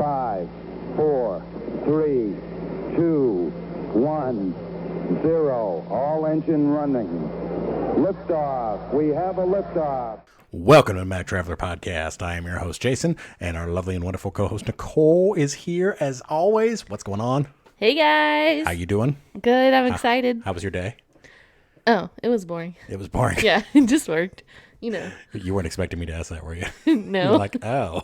5, 4, 3, 2, 1, 0. All engine running. Liftoff. We have a liftoff. Welcome to the Mac Traveler Podcast. I am your host, Jason, and our lovely and wonderful co-host, Nicole, is here as always. What's going on? Hey, guys. How you doing? Good. I'm excited. How was your day? Oh, it was boring. It was boring. Yeah, it just worked. You know. You weren't expecting me to ask that, were you? No. You're like, oh.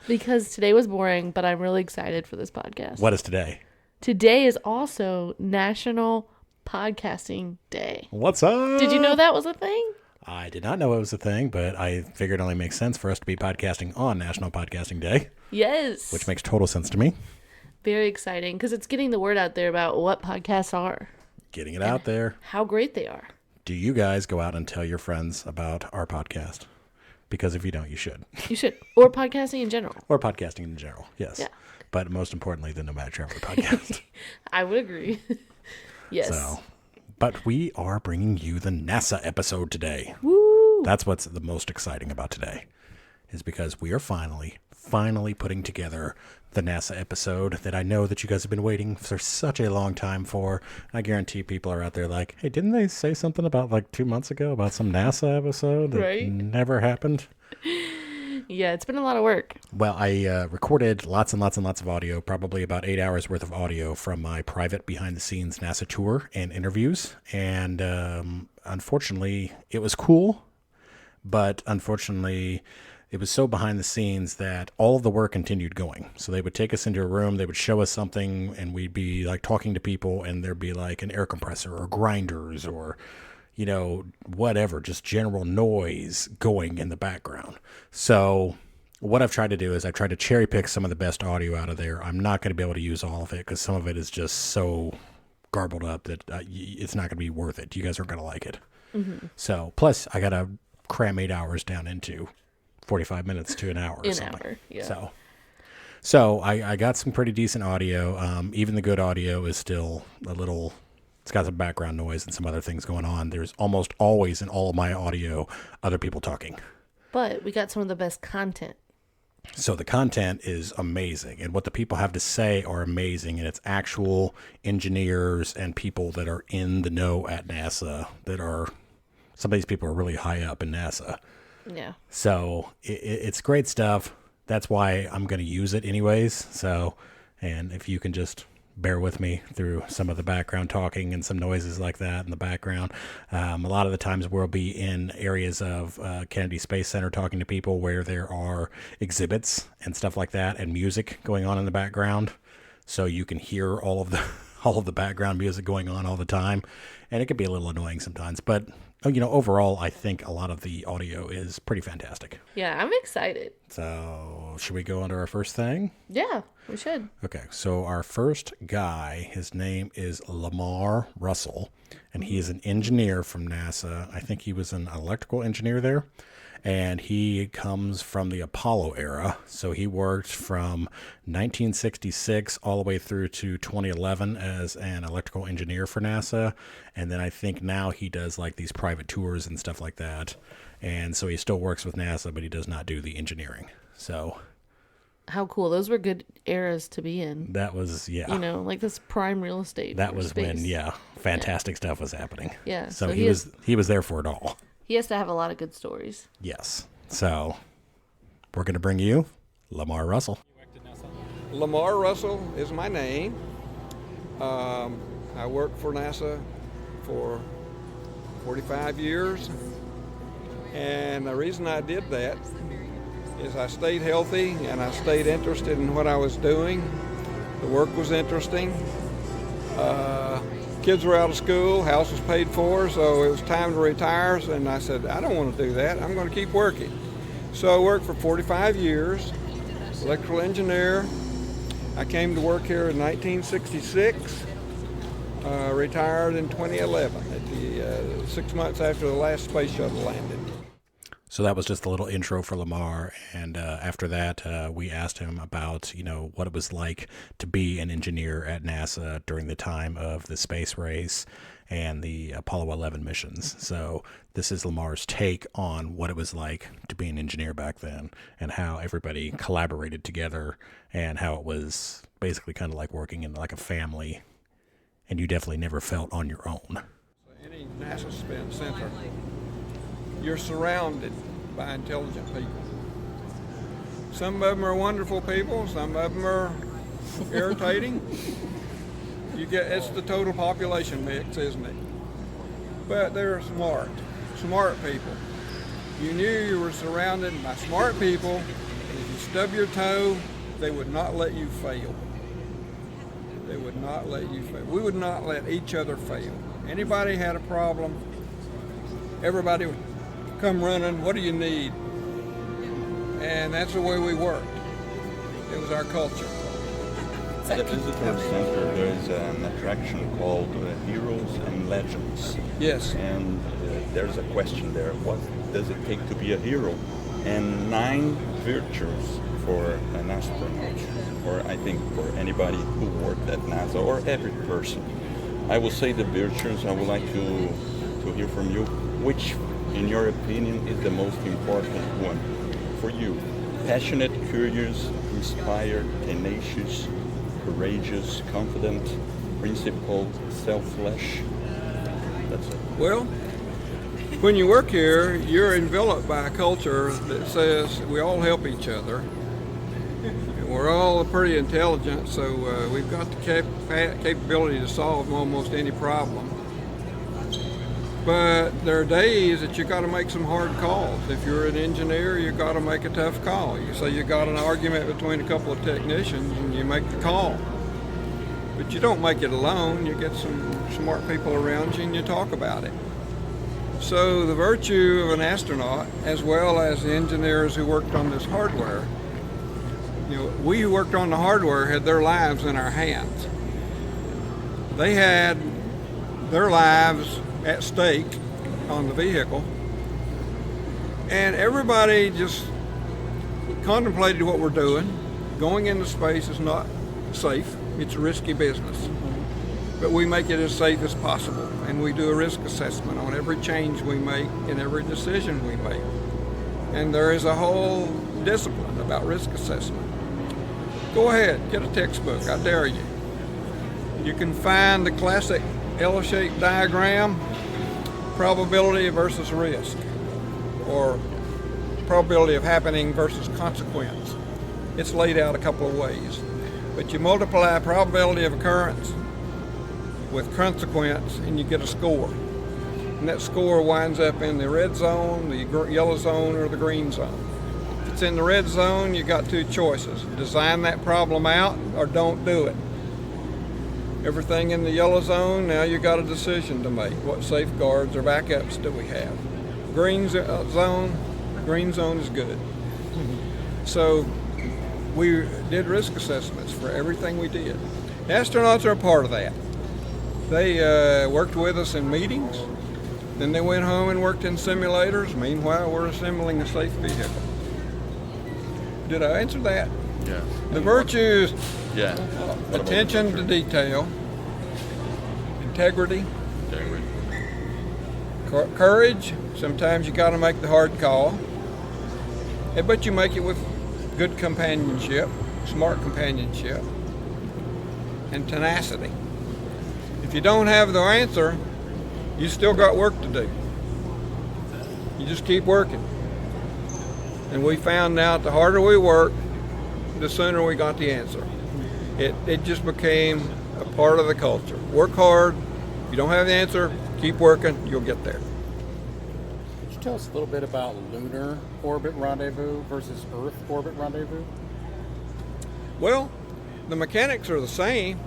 Because today was boring, but I'm really excited for this podcast. What is today? Today is also National Podcasting Day. What's up? Did you know that was a thing? I did not know it was a thing, but I figured it only makes sense for us to be podcasting on National Podcasting Day. Yes. Which makes total sense to me. Very exciting, because it's getting the word out there about what podcasts are. Getting it out there. How great they are. Do you guys go out and tell your friends about our podcast? Because if you don't, you should. You should. Or podcasting in general. Or podcasting in general, yes. Yeah. But most importantly, the Nomad Traveler Podcast. I would agree. Yes. But we are bringing you the NASA episode today. Woo! That's what's the most exciting about today, is because we are finally putting together the NASA episode that I know that you guys have been waiting for such a long time for. I guarantee people are out there like, hey, didn't they say something about like 2 months ago about some NASA episode that never happened? Yeah, it's been a lot of work. Well, I recorded lots and lots and lots of audio, probably about 8 hours worth of audio from my private behind-the-scenes NASA tour and interviews. And unfortunately, it was cool, but unfortunately, it was so behind the scenes that all of the work continued going. So they would take us into a room, they would show us something, and we'd be like talking to people, and there'd be like an air compressor or grinders or, you know, whatever, just general noise going in the background. So what I've tried to do is I've tried to cherry pick some of the best audio out of there. I'm not going to be able to use all of it because some of it is just so garbled up that it's not going to be worth it. You guys aren't going to like it. Mm-hmm. So plus I got to cram 8 hours down into 45 minutes to an hour or something. An hour, yeah. So I got some pretty decent audio. Even the good audio is still a little... It's got some background noise and some other things going on. There's almost always in all of my audio other people talking. But we got some of the best content. So the content is amazing. And what the people have to say are amazing. And it's actual engineers and people that are in the know at NASA that are... Some of these people are really high up in NASA. Yeah. So it's great stuff. That's why I'm going to use it anyways. So, and if you can just... bear with me through some of the background talking and some noises like that in the background. A lot of the times we'll be in areas of Kennedy Space Center talking to people where there are exhibits and stuff like that and music going on in the background. So you can hear all of the background music going on all the time. And it can be a little annoying sometimes. But, you know, overall, I think a lot of the audio is pretty fantastic. Yeah, I'm excited. So should we go on to our first thing? Yeah, we should. Okay, so our first guy, his name is Lamar Russell, and he is an engineer from NASA. I think he was an electrical engineer there, and he comes from the Apollo era. So he worked from 1966 all the way through to 2011 as an electrical engineer for NASA, and then I think now he does like these private tours and stuff like that. And so he still works with NASA, but he does not do the engineering. So... How cool. Those were good eras to be in. That was, yeah. You know, like this prime real estate. That was space. when, yeah, fantastic stuff was happening. Yeah. So he was there for it all. He has to have a lot of good stories. Yes. So we're going to bring you Lamar Russell. Lamar Russell is my name. I worked for NASA for 45 years. And the reason I did that is I stayed healthy and I stayed interested in what I was doing. The work was interesting. Kids were out of school, house was paid for, so it was time to retire. And I said, I don't want to do that. I'm going to keep working. So I worked for 45 years, electrical engineer. I came to work here in 1966, retired in 2011, at the 6 months after the last space shuttle landed. So that was just a little intro for Lamar. And after that, we asked him about, what it was like to be an engineer at NASA during the time of the space race and the Apollo 11 missions. So this is Lamar's take on what it was like to be an engineer back then and how everybody collaborated together and how it was basically kind of like working in like a family, and you definitely never felt on your own. Any NASA center, you're surrounded by intelligent people. Some of them are wonderful people, some of them are irritating. It's the total population mix, isn't it? But they're smart people. You knew you were surrounded by smart people, and if you stub your toe, they would not let you fail. They would not let you fail. We would not let each other fail. Anybody had a problem, everybody would come running, what do you need? And that's the way we worked. It was our culture. At the visitor center, there is an attraction called Heroes and Legends. Yes. And there's a question there, what does it take to be a hero? And 9 virtues for an astronaut, or I think for anybody who worked at NASA, or every person. I will say the virtues. I would like to hear from you. Which, in your opinion, is the most important one for you? Passionate, curious, inspired, tenacious, courageous, confident, principled, selfless. That's it. Well, when you work here, you're enveloped by a culture that says we all help each other. We're all pretty intelligent, so we've got the capability to solve almost any problem. But there are days that you got to make some hard calls. If you're an engineer, you got to make a tough call. You say you got an argument between a couple of technicians, and you make the call. But you don't make it alone. You get some smart people around you, and you talk about it. So the virtue of an astronaut, as well as the engineers who worked on this hardware, we who worked on the hardware had their lives in our hands. They had their lives at stake on the vehicle, and everybody just contemplated what we're doing. Going into space is not safe. It's a risky business. But we make it as safe as possible, and we do a risk assessment on every change we make and every decision we make. And there is a whole discipline about risk assessment. Go ahead, get a textbook, I dare you. You can find the classic L-shaped diagram, probability versus risk, or probability of happening versus consequence. It's laid out a couple of ways. But you multiply probability of occurrence with consequence, and you get a score. And that score winds up in the red zone, the yellow zone, or the green zone. If it's in the red zone, you got 2 choices. Design that problem out or don't do it. Everything in the yellow zone, now you got a decision to make. What safeguards or backups do we have? Green zone is good. So we did risk assessments for everything we did. Astronauts are a part of that. They worked with us in meetings. Then they went home and worked in simulators. Meanwhile, we're assembling a safe vehicle. Did I answer that? Yeah. The virtues, Yeah. attention to detail, integrity, courage. Sometimes you got to make the hard call, but you make it with good companionship, smart companionship, and tenacity. If you don't have the answer, you still got work to do. You just keep working. And we found out the harder we worked, the sooner we got the answer. It just became a part of the culture. Work hard. If you don't have the answer, keep working, you'll get there. Could you tell us a little bit about lunar orbit rendezvous versus Earth orbit rendezvous? Well, the mechanics are the same.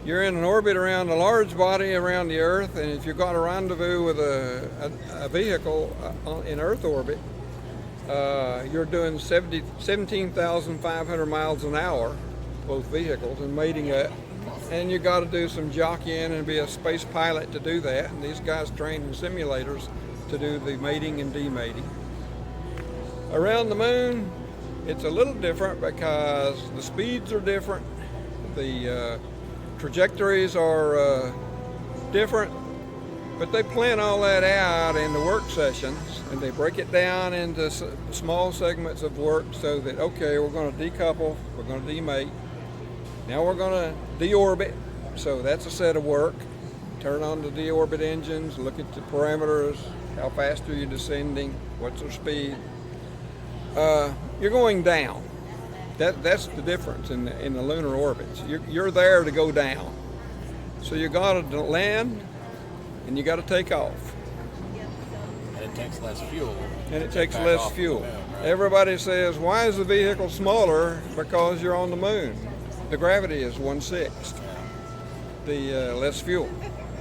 You're in an orbit around a large body around the Earth, and if you've got a rendezvous with a vehicle in Earth orbit, you're doing 17,500 miles an hour, both vehicles, and mating it. And you got to do some jockeying and be a space pilot to do that. And these guys train in simulators to do the mating and demating. Around the moon, it's a little different because the speeds are different, the trajectories are different, but they plan all that out in the work sessions, and they break it down into small segments of work so that, okay, we're going to decouple, we're going to demate, now we're going to deorbit, so that's a set of work. Turn on the deorbit engines, look at the parameters, how fast are you descending, what's their speed. You're going down. That's the difference in the lunar orbits. You're there to go down. So you got to land and you got to take off. And it takes less fuel. And it takes less fuel. Moon, right? Everybody says, why is the vehicle smaller? Because you're on the moon. The gravity is 1/6. The less fuel.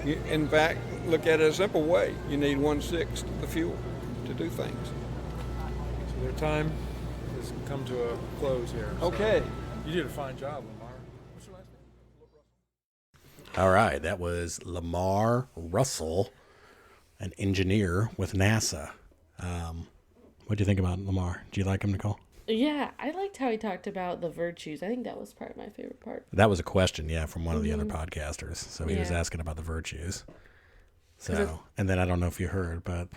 In fact, look at it a simple way. You need 1/6 of the fuel to do things. So their time has come to a close here. So okay. You did a fine job, Lamar. What's your last name? All right, that was Lamar Russell, an engineer with NASA. What do you think about Lamar? Do you like him, Nicole? Yeah, I liked how he talked about the virtues. I think that was part of my favorite part. That was a question, yeah, from one of the other podcasters. So he was asking about the virtues. So, and then I don't know if you heard, but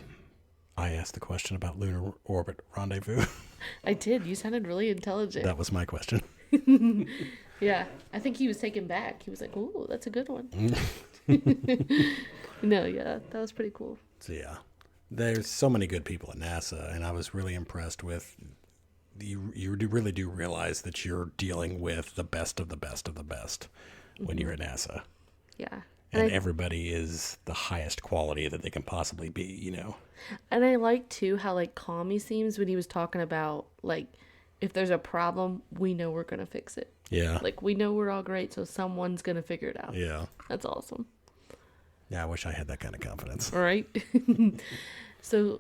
I asked the question about lunar orbit rendezvous. I did. You sounded really intelligent. That was my question. Yeah, I think he was taken back. He was like, "Ooh, that's a good one." No, yeah, that was pretty cool. So yeah, there's so many good people at NASA, and I was really impressed with. You really do realize that you're dealing with the best of the best of the best when you're at NASA. Yeah. And everybody is the highest quality that they can possibly be, you know. And I like, too, how, like, calm he seems when he was talking about, like, if there's a problem, we know we're going to fix it. Yeah. Like, we know we're all great, so someone's going to figure it out. Yeah. That's awesome. Yeah, I wish I had that kind of confidence. Right? So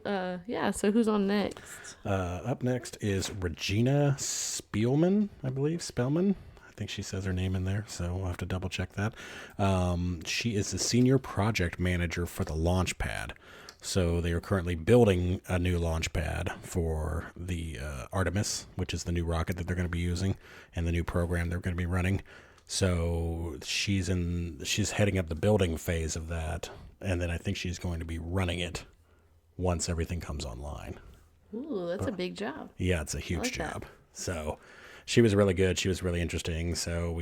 who's on next? Up next is Regina Spellman, I believe. Spellman. I think she says her name in there, so we'll have to double check that. She is the senior project manager for the launch pad. So they are currently building a new launch pad for the Artemis, which is the new rocket that they're going to be using, and the new program they're going to be running. So she's heading up the building phase of that, and then I think she's going to be running it once everything comes online. Ooh, that's a big job. Yeah, it's a huge job. So she was really good. She was really interesting. So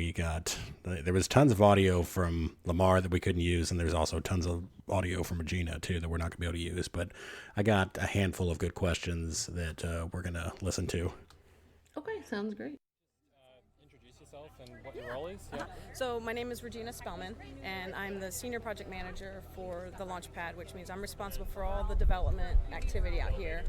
there was tons of audio from Lamar that we couldn't use, and there's also tons of audio from Regina, too, that we're not going to be able to use. But I got a handful of good questions that we're going to listen to. Okay, sounds great. Introduce yourself and what your role is. Yeah. So my name is Regina Spellman, and I'm the senior project manager for the launch pad, which means I'm responsible for all the development activity out here.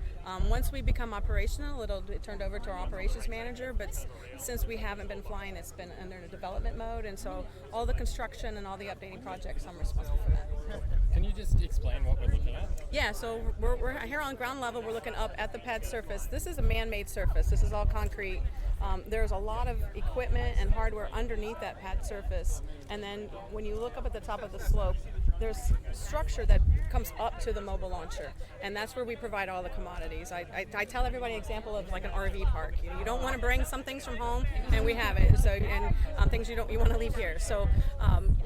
Once we become operational, it'll be turned over to our operations manager, but since we haven't been flying, it's been under the development mode, and so all the construction and all the updating projects, I'm responsible for that. Can you just explain what we're looking at? Yeah, so we're here on ground level. We're looking up at the pad surface. This is a man-made surface. This is all concrete. There's a lot of equipment and hardware underneath that pad surface, and then when you look up at the top of the slope, there's structure that comes up to the mobile launcher, and that's where we provide all the commodities. I tell everybody an example of like an RV park. You don't want to bring some things from home, and we have it. So things you want to leave here. So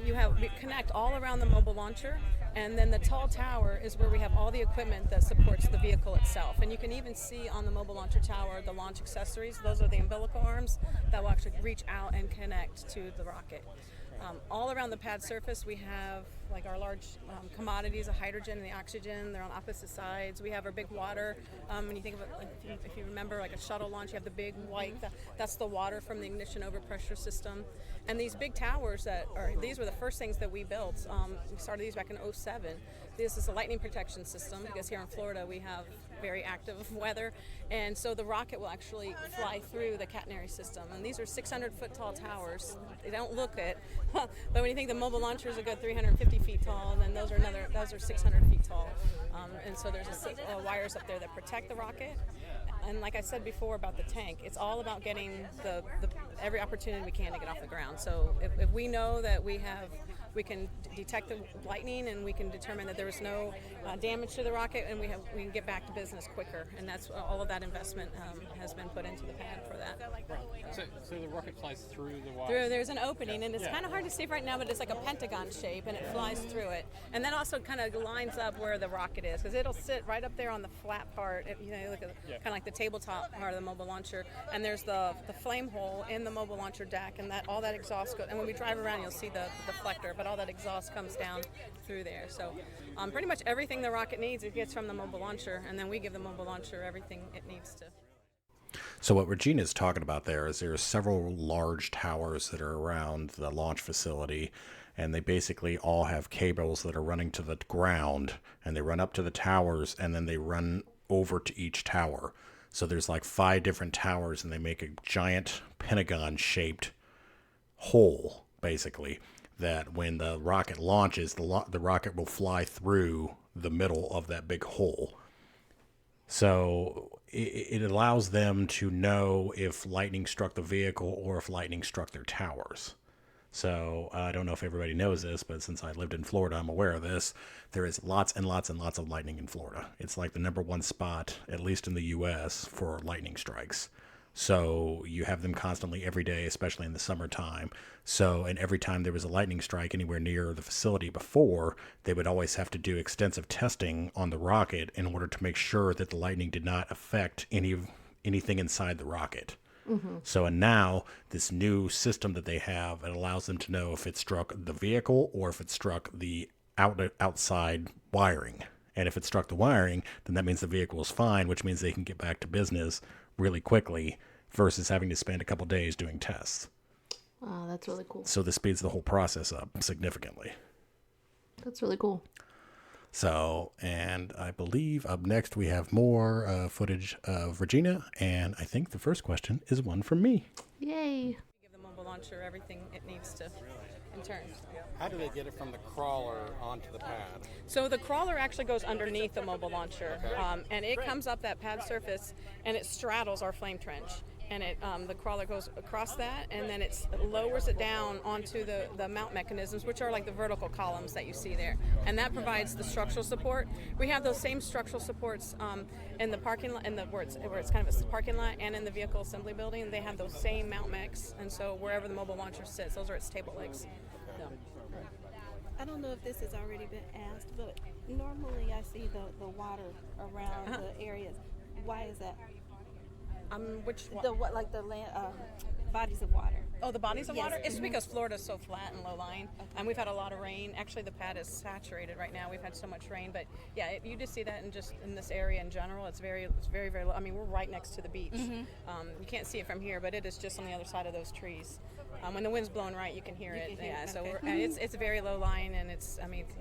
we connect all around the mobile launcher, and then the tall tower is where we have all the equipment that supports the vehicle itself. And you can even see on the mobile launcher tower the launch accessories. Those are the umbilical arms that will actually reach out and connect to the rocket. All around the pad surface, we have like our large commodities, the hydrogen and the oxygen. They're on opposite sides. We have our big water. When you think of it, like, if you remember, like a shuttle launch, you have the big white. That's the water from the ignition overpressure system. And these big towers these were the first things that we built. We started these back in 2007. This is a lightning protection system because here in Florida we have very active weather, and so the rocket will actually fly through the catenary system. And these are 600-foot tall towers. They don't look it, but when you think the mobile launcher is a good 350 feet tall, and then those are 600 feet tall. And so there's wires up there that protect the rocket. And like I said before about the tank, it's all about getting the every opportunity we can to get off the ground. So if we know that we can detect the lightning and we can determine that there is no damage to the rocket, and we can get back to business quicker. And that's all of that investment has been put into the pad for that. So the rocket flies through the wire? There's an opening, and it's kind of hard to see right now, but it's like a pentagon shape, and it flies through it. And that also kind of lines up where the rocket is, because it'll sit right up there on the flat part. You look at kind of like the tabletop part of the mobile launcher, and there's the flame hole in the mobile launcher deck, and all that exhaust goes. And when we drive around, you'll see the deflector, but all that exhaust comes down through there. So pretty much everything the rocket needs, it gets from the mobile launcher, and then we give the mobile launcher everything it needs to. So what Regina's talking about there is there are several large towers that are around the launch facility, and they basically all have cables that are running to the ground, and they run up to the towers, and then they run over to each tower. So there's like 5 different towers, and they make a giant pentagon-shaped hole, basically, that when the rocket launches, the rocket will fly through the middle of that big hole. So it allows them to know if lightning struck the vehicle or if lightning struck their towers. So I don't know if everybody knows this, but since I lived in Florida, I'm aware of this. There is lots and lots and lots of lightning in Florida. It's like the #1 spot, at least in the U.S., for lightning strikes. So you have them constantly every day, especially in the summertime. So, and every time there was a lightning strike anywhere near the facility before, they would always have to do extensive testing on the rocket in order to make sure that the lightning did not affect anything inside the rocket. Mm-hmm. So, and now this new system that they have, it allows them to know if it struck the vehicle or if it struck the outside wiring. And if it struck the wiring, then that means the vehicle is fine, which means they can get back to business really quickly versus having to spend a couple days doing tests. Wow, that's really cool. So this speeds the whole process up significantly. That's really cool. So, and I believe up next we have more footage of Regina, and I think the first question is one from me. Yay. Give the mobile launcher everything it needs to in turn. How do they get it from the crawler onto the pad? So the crawler actually goes underneath the mobile launcher, and it comes up that pad surface, and it straddles our flame trench. And the crawler goes across that, and then it lowers it down onto the mount mechanisms, which are like the vertical columns that you see there. And that provides the structural support. We have those same structural supports in the parking lot, where it's kind of a parking lot, and in the vehicle assembly building. They have those same mount mechs, and so wherever the mobile launcher sits, those are its table legs. So. I don't know if this has already been asked, but normally I see the water around the areas. Why is that? Which the land, bodies of water. Oh, the bodies of Yes. water? It's because Florida's so flat and low lying, and we've had a lot of rain. Actually, the pad is saturated right now. We've had so much rain, but yeah, you just see that in this area in general. It's very, very low. I mean, we're right next to the beach. Mm-hmm. You can't see it from here, but it is just on the other side of those trees. When the wind's blowing right, you can hear it. So it's very low lying, and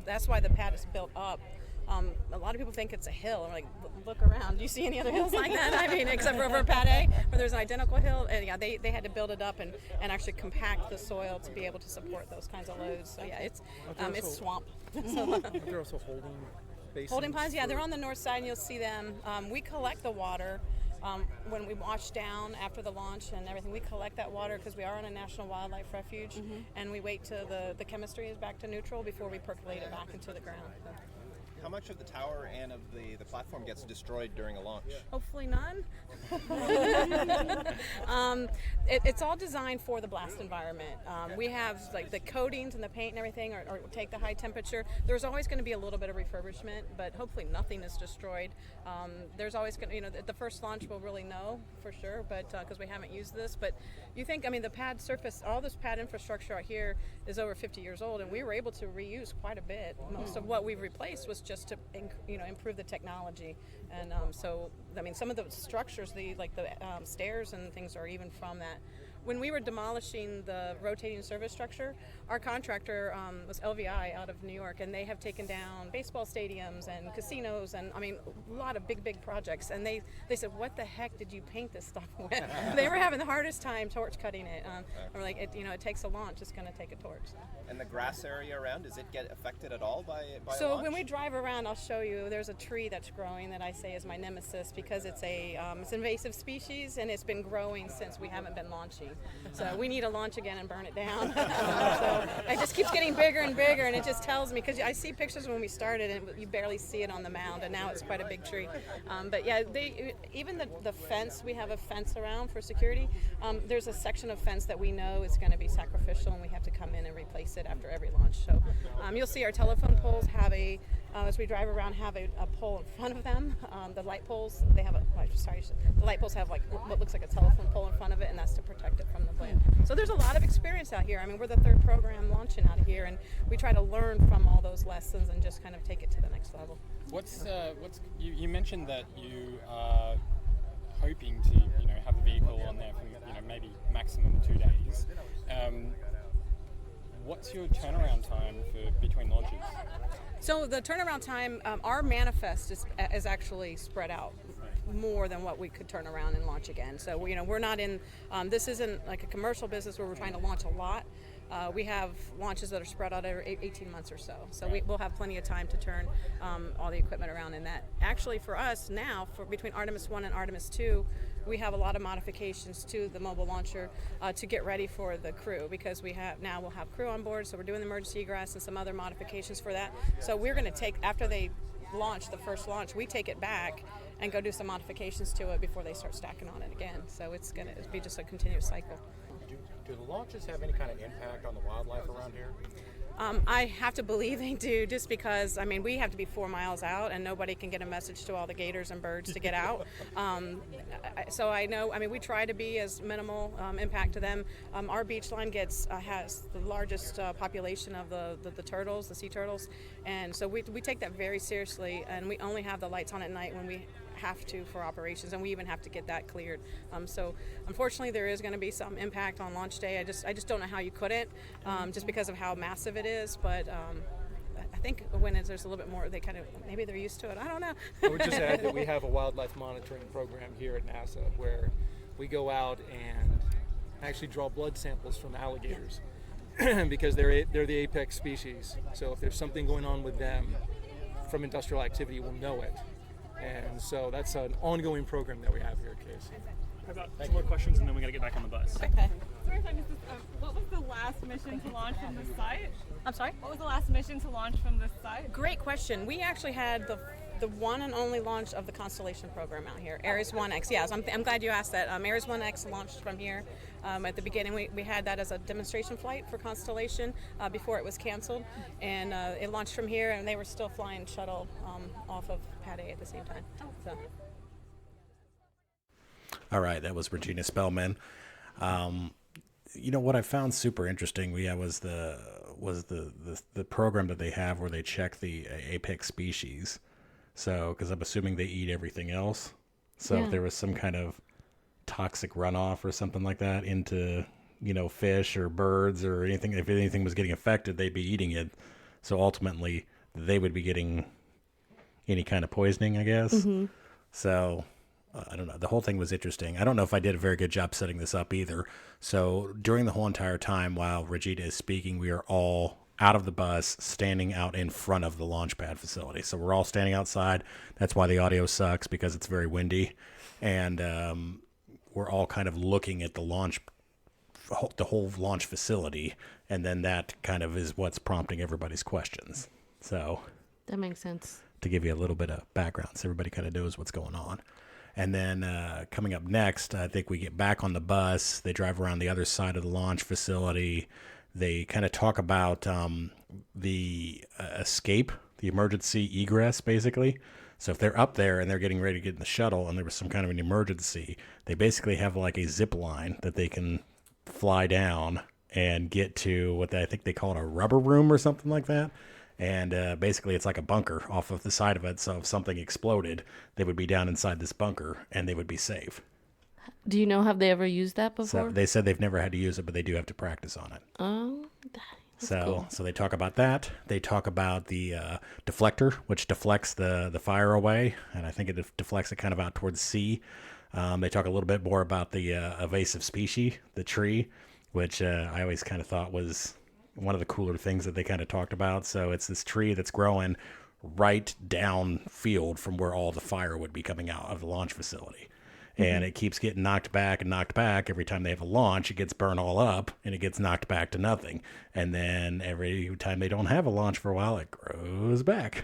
that's why the pad is built up. A lot of people think it's a hill. I'm like, look around. Do you see any other hills like that? I mean, except for over Pad A, where there's an identical hill. And yeah, they had to build it up and actually compact the soil to be able to support those kinds of loads. So yeah, it's swamp. They're also holding basins. Holding ponds, yeah, they're on the north side, and you'll see them. We collect the water. When we wash down after the launch and everything, we collect that water because we are on a national wildlife refuge, and we wait till the chemistry is back to neutral before we percolate it back into the ground. How much of the tower and of the platform gets destroyed during a launch? Hopefully none. It's all designed for the blast environment. We have like the coatings and the paint and everything or take the high temperature. There's always going to be a little bit of refurbishment, but hopefully nothing is destroyed. There's always going to, the first launch we'll really know for sure, but because we haven't used this. But you think, the pad surface, all this pad infrastructure out here is over 50 years old, and we were able to reuse quite a bit. Most of what we've replaced was just to improve the technology, and some of the structures, the stairs and things are even from that. When we were demolishing the rotating service structure, our contractor was LVI out of New York, and they have taken down baseball stadiums and casinos and a lot of big projects. And they said, "What the heck did you paint this stuff with?" They were having the hardest time torch cutting it. We're like, it takes a launch. It's going to take a torch. And the grass area around, does it get affected at all by a So launch? when we drive around, I'll show you. There's a tree that's growing that I say is my nemesis because it's it's an invasive species, and it's been growing since we haven't been launching. machine. So we need to launch again and burn it down. So it just keeps getting bigger and bigger, and it just tells me, because I see pictures when we started and you barely see it on the mound, and now it's quite a big tree. But yeah, even the fence, we have a fence around for security. There's a section of fence that we know is going to be sacrificial, and we have to come in and replace it after every launch. So you'll see our telephone poles have as we drive around, have a pole in front of them. The light poles, they have the light poles have like what looks like a telephone pole in front of it, and that's to protect it from the wind. So there's a lot of experience out here. I mean, we're the third program launching out of here, and we try to learn from all those lessons and just kind of take it to the next level. You mentioned that you are hoping to have the vehicle on there for maybe maximum 2 days. What's your turnaround time between launches? So the turnaround time, our manifest is actually spread out more than what we could turn around and launch again. So we're not in. This isn't like a commercial business where we're trying to launch a lot. We have launches that are spread out over 18 months or so. So we'll have plenty of time to turn all the equipment around in that. Actually, for us now, between Artemis 1 and Artemis 2, we have a lot of modifications to the mobile launcher to get ready for the crew, because we'll have crew on board. So we're doing the emergency egress and some other modifications for that. So we're going to take, after they launch the first launch, we take it back and go do some modifications to it before they start stacking on it again. So it's going to be just a continuous cycle. Do the launches have any kind of impact on the wildlife around here? I have to believe they do, just because, we have to be 4 miles out, and nobody can get a message to all the gators and birds to get out. So I know, we try to be as minimal impact to them. Our beach line has the largest population of the turtles, the sea turtles, and so we take that very seriously, and we only have the lights on at night when we have to for operations, and we even have to get that cleared. So unfortunately there is going to be some impact on launch day. I just don't know how you couldn't, just because of how massive it is, but I think when there's a little bit more, maybe they're used to it. I don't know. I would just add that we have a wildlife monitoring program here at NASA where we go out and actually draw blood samples from alligators because they're the apex species. So if there's something going on with them from industrial activity, we'll know it. And so that's an ongoing program that we have here at Case. I've got two more questions, and then we got to get back on the bus. Okay. Sorry if I missed this. What was the last mission to launch from this site? I'm sorry? What was the last mission to launch from this site? Great question. We actually had the one and only launch of the Constellation program out here, Ares 1X. Yes, I'm glad you asked that. Ares 1X launched from here. At the beginning, we had that as a demonstration flight for Constellation before it was canceled, and it launched from here, and they were still flying shuttle off of Pad A at the same time. So. All right, that was Regina Spellman. What I found super interesting was the program that they have where they check the apex species. So, because I'm assuming they eat everything else. So if there was some kind of toxic runoff or something like that into, fish or birds or anything, if anything was getting affected, they'd be eating it. So ultimately, they would be getting any kind of poisoning, I guess. Mm-hmm. So I don't know. The whole thing was interesting. I don't know if I did a very good job setting this up either. So during the whole entire time while Regina is speaking, we are all out of the bus, standing out in front of the launch pad facility. So we're all standing outside. That's why the audio sucks, because it's very windy. And we're all kind of looking at the whole launch facility. And then that kind of is what's prompting everybody's questions. So that makes sense. To give you a little bit of background so everybody kind of knows what's going on. And then coming up next, I think we get back on the bus. They drive around the other side of the launch facility. They kind of talk about the escape, the emergency egress, basically. So if they're up there and they're getting ready to get in the shuttle and there was some kind of an emergency, they basically have like a zip line that they can fly down and get to what I think they call it a rubber room or something like that. And basically it's like a bunker off of the side of it. So if something exploded, they would be down inside this bunker and they would be safe. Do you know, have they ever used that before? So they said they've never had to use it, but they do have to practice on it. Oh, that's cool. So they talk about that. They talk about the deflector, which deflects the fire away. And I think it deflects it kind of out towards sea. They talk a little bit more about the invasive species, the tree, which I always kind of thought was one of the cooler things that they kind of talked about. So it's this tree that's growing right downfield from where all the fire would be coming out of the launch facility. And it keeps getting knocked back and knocked back. Every time they have a launch, it gets burned all up and it gets knocked back to nothing. And then every time they don't have a launch for a while, it grows back.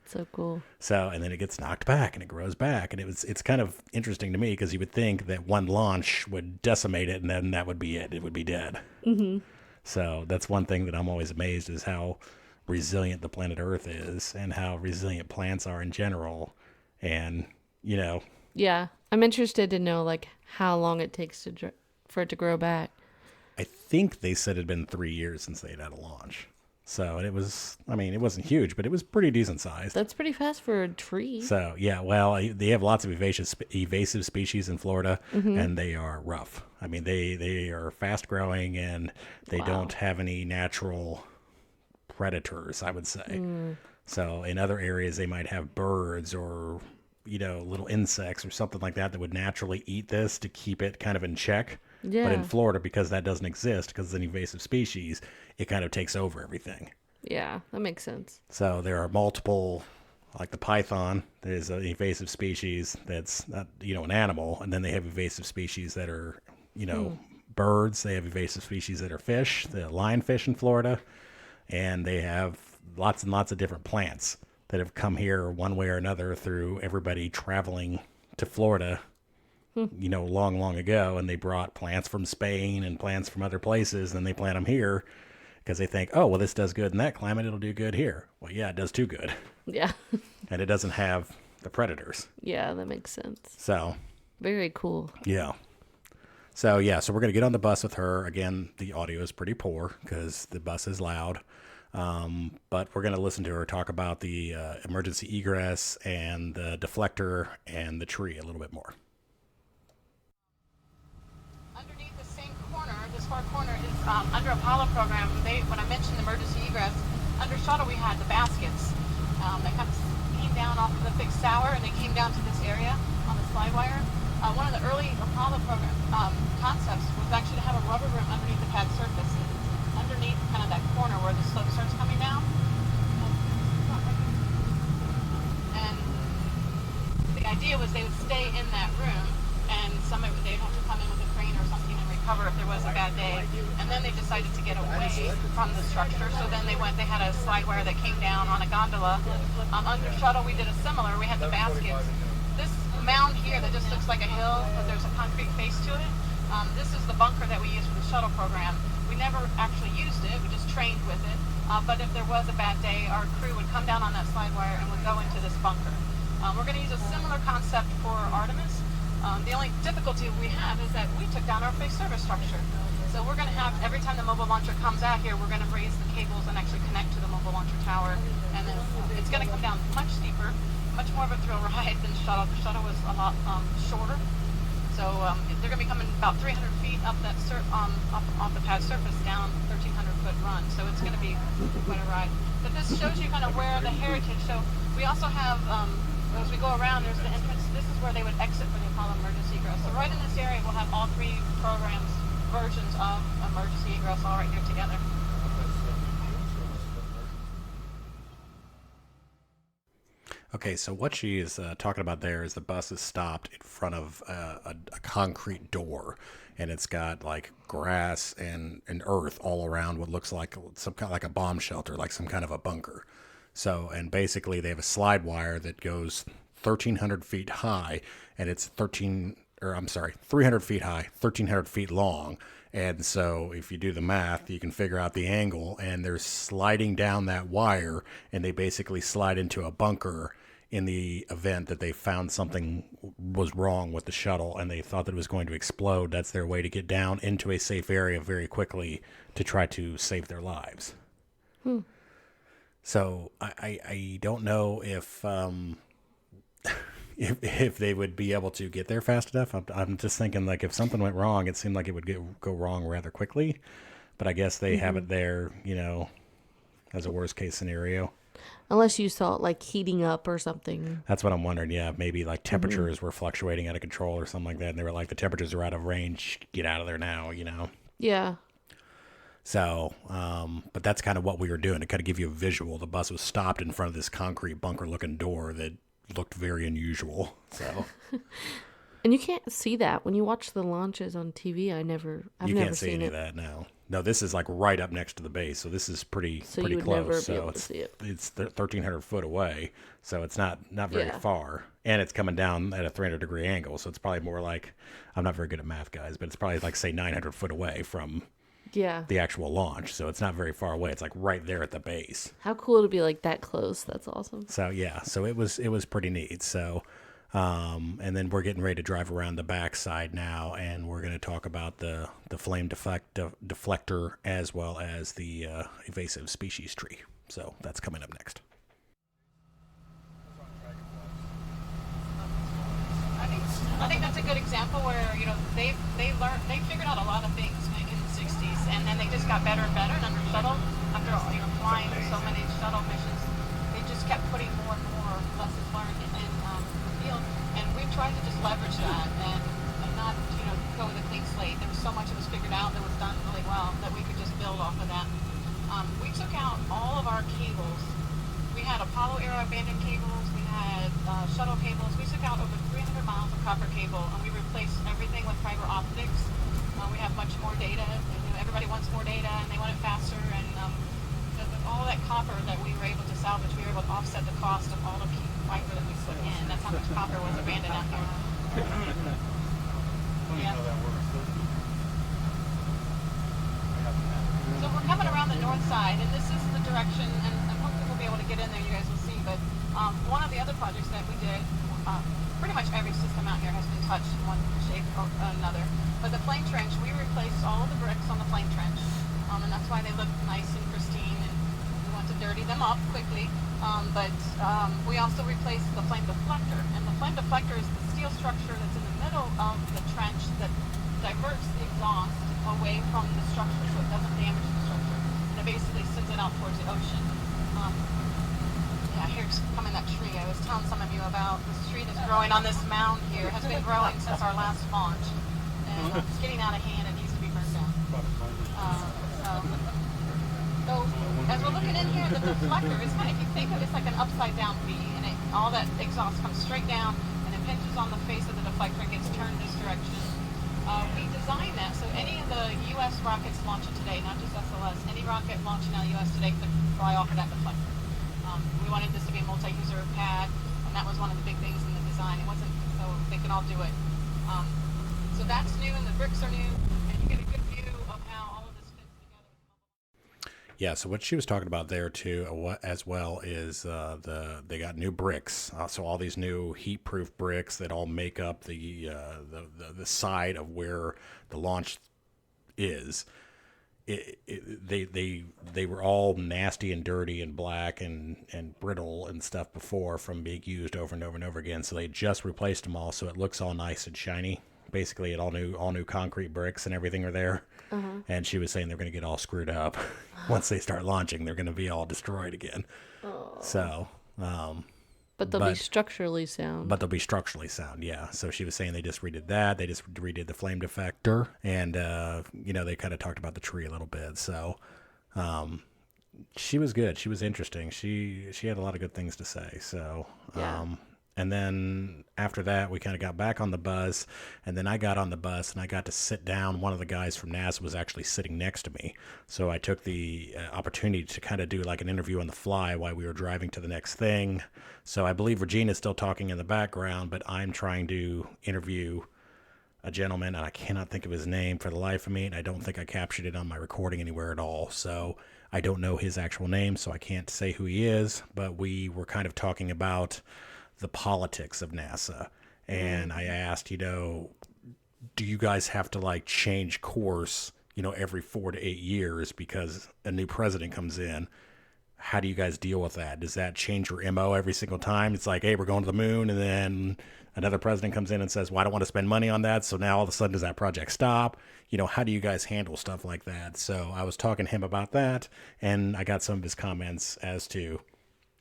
So cool. So, and then it gets knocked back and it grows back. And it's kind of interesting to me because you would think that one launch would decimate it and then that would be it. It would be dead. Mm-hmm. So that's one thing that I'm always amazed is how resilient the planet Earth is and how resilient plants are in general. And, you know. Yeah. I'm interested to know like how long it takes for it to grow back. I think they said it had been 3 years since they'd had a launch. So and it was, I mean, it wasn't huge, but it was pretty decent sized. That's pretty fast for a tree. So, yeah, well, they have lots of evasive species in Florida, and they are rough. I mean, they are fast growing, and they don't have any natural predators, I would say. So in other areas, they might have birds or, you know, little insects or something like that would naturally eat this to keep it kind of in check. Yeah. But in Florida, because that doesn't exist, because it's an invasive species, it kind of takes over everything. Yeah, that makes sense. So there are multiple, like the python, there's an invasive species that's not, you know, an animal, and then they have invasive species that are, you know, birds. They have invasive species that are fish, the lionfish in Florida, and they have lots and lots of different plants that have come here one way or another through everybody traveling to Florida, you know, long, long ago, and they brought plants from Spain and plants from other places, and they plant them here because they think, oh, well, this does good in that climate, it'll do good here. Well, yeah, it does too good. Yeah. And it doesn't have the predators. Yeah, that makes sense. So. Very cool. Yeah. So we're going to get on the bus with her. Again, the audio is pretty poor because the bus is loud. But we're going to listen to her talk about the emergency egress and the deflector and the tree a little bit more. Underneath the same corner, this far corner is under Apollo program. When I mentioned the emergency egress, under shuttle we had the baskets that kind of came down off of the fixed tower and they came down to this area on the slide wire. One of the early Apollo program concepts was actually to have a rubber room underneath the pad surface, underneath kind of that corner where the slope starts coming down. And the idea was they would stay in that room, and they'd have to come in with a crane or something and recover if there was a bad day. And then they decided to get away from the structure, so then they had a slide wire that came down on a gondola. Under shuttle we did a similar, we had the baskets. This mound here that just looks like a hill, but there's a concrete face to it, this is the bunker that we used for the shuttle program. We never actually used it, we just trained with it. But if there was a bad day, our crew would come down on that slide wire and would go into this bunker. We're going to use a similar concept for Artemis. The only difficulty we have is that we took down our base service structure. So we're going to have, every time the mobile launcher comes out here, we're going to raise the cables and actually connect to the mobile launcher tower. And then it's going to come down much steeper, much more of a thrill ride than shuttle. The shuttle was a lot shorter. So they're going to be coming about 300 feet up that off the pad surface down 1,300-foot run. So it's going to be quite a ride. But this shows you kind of where the heritage. So we also have, as we go around, there's the entrance. This is where they would exit for the Apollo emergency egress. So right in this area, we'll have all three programs, versions of emergency egress all right here together. Okay, so what she is talking about there is the bus is stopped in front of a concrete door, and it's got like grass and earth all around what looks like some kind of like a bomb shelter, like some kind of a bunker. So, and basically they have a slide wire that goes 1,300 feet high, and it's 300 feet high, 1,300 feet long. And so if you do the math, you can figure out the angle, and they're sliding down that wire, and they basically slide into a bunker in the event that they found something was wrong with the shuttle and they thought that it was going to explode. That's their way to get down into a safe area very quickly to try to save their lives. So I don't know if they would be able to get there fast enough. I'm just thinking, like, if something went wrong, it seemed like it would go wrong rather quickly. But I guess they have it there, you know, as a worst case scenario. Unless you saw it like heating up or something. That's what I'm wondering. Yeah, maybe like temperatures were fluctuating out of control or something like that. And they were like, the temperatures are out of range. Get out of there now, you know? Yeah. So, but that's kind of what we were doing to kind of give you a visual. The bus was stopped in front of this concrete bunker looking door that looked very unusual. So, And you can't see that when you watch the launches on TV. I've never can't see seen any it. of that now. No, this is like right up next to the base, so this is pretty So pretty you would close. never be So able to see it. It's 1,300 foot away, so it's not very Yeah. far, and it's coming down at a 300-degree angle. So it's probably more like, I'm not very good at math, guys, but it's probably like say 900 foot away from Yeah. the actual launch. So it's not very far away. It's like right there at the base. How cool to be like that close. That's awesome. So yeah, so it was pretty neat. So, and then we're getting ready to drive around the backside now, and we're going to talk about the flame deflector as well as the invasive species tree. So that's coming up next. I think that's a good example where they figured out a lot of things back in the 60s, and then they just got better and better. And under shuttle, after flying so many shuttle missions, they just kept putting more and more lessons learned in the field. And we've tried to just leverage that and not go with a clean slate. There was so much that was figured out that was done really well that we could just build off of that. We took out all of our cables. We had Apollo era abandoned cables. We had shuttle cables. We took out over 300 miles of copper cable, and we replaced everything with fiber optics. We have much more data. Everybody wants more data, and they want it faster. And all that copper that we were able to salvage, we were able to offset the cost of all the fiber that we put in. That's how much copper was abandoned out here. Yeah. So we're coming around the north side, and this is the direction, and hopefully we'll be able to get in there, you guys will see, but one of the other projects that we did, pretty much every system out here has been touched in one shape or another, but the flame trench, we replaced all of the bricks on the flame trench, and that's why they look nice and pristine, and we want to dirty them up quickly, but we also replaced the flame deflector, and the flame deflector is the steel structure that's in the middle of the trench that diverts the exhaust away from the structure so it doesn't damage the structure. And it basically sends it out towards the ocean. Here's coming that tree I was telling some of you about. This tree that's growing on this mound here has been growing since our last launch. And it's getting out of hand and needs to be burned down. So as we're looking in here, the deflector is kind of, if you think of it, it's like an upside down V, and all that exhaust comes straight down and impinges on the face of the deflector and gets turned this direction. We designed that so any of the U.S. rockets launching today, not just SLS, any rocket launching out of the U.S. today could fly off of that deflector. We wanted this to be a multi-user pad, and that was one of the big things in the design. It wasn't so they can all do it. So that's new, and the bricks are new, and you get a good view of how all of this fits together. Yeah, so what she was talking about there too, as well, is they got new bricks. So all these new heat-proof bricks that all make up the side of where the launch is. They were all nasty and dirty and black and brittle and stuff before from being used over and over and over again. So they just replaced them all, so it looks all nice and shiny. Basically, all new concrete bricks and everything are there. Uh-huh. And she was saying they're going to get all screwed up once they start launching. They're going to be all destroyed again. Oh. So, but they'll be structurally sound. But they'll be structurally sound, yeah. So she was saying they just redid that. They just redid the flame deflector, and they kind of talked about the tree a little bit. So, she was good. She was interesting. She had a lot of good things to say. So, yeah. And then after that, we kind of got back on the bus, and then I got on the bus, and I got to sit down. One of the guys from NASA was actually sitting next to me, so I took the opportunity to kind of do like an interview on the fly while we were driving to the next thing. So I believe Regina's still talking in the background, but I'm trying to interview a gentleman, and I cannot think of his name for the life of me, and I don't think I captured it on my recording anywhere at all, so I don't know his actual name, so I can't say who he is, but we were kind of talking about the politics of NASA. And I asked, do you guys have to like change course, every 4 to 8 years because a new president comes in? How do you guys deal with that? Does that change your MO every single time? It's like, hey, we're going to the moon, and then another president comes in and says, well, I don't want to spend money on that. So now all of a sudden, does that project stop? How do you guys handle stuff like that? So I was talking to him about that, and I got some of his comments as to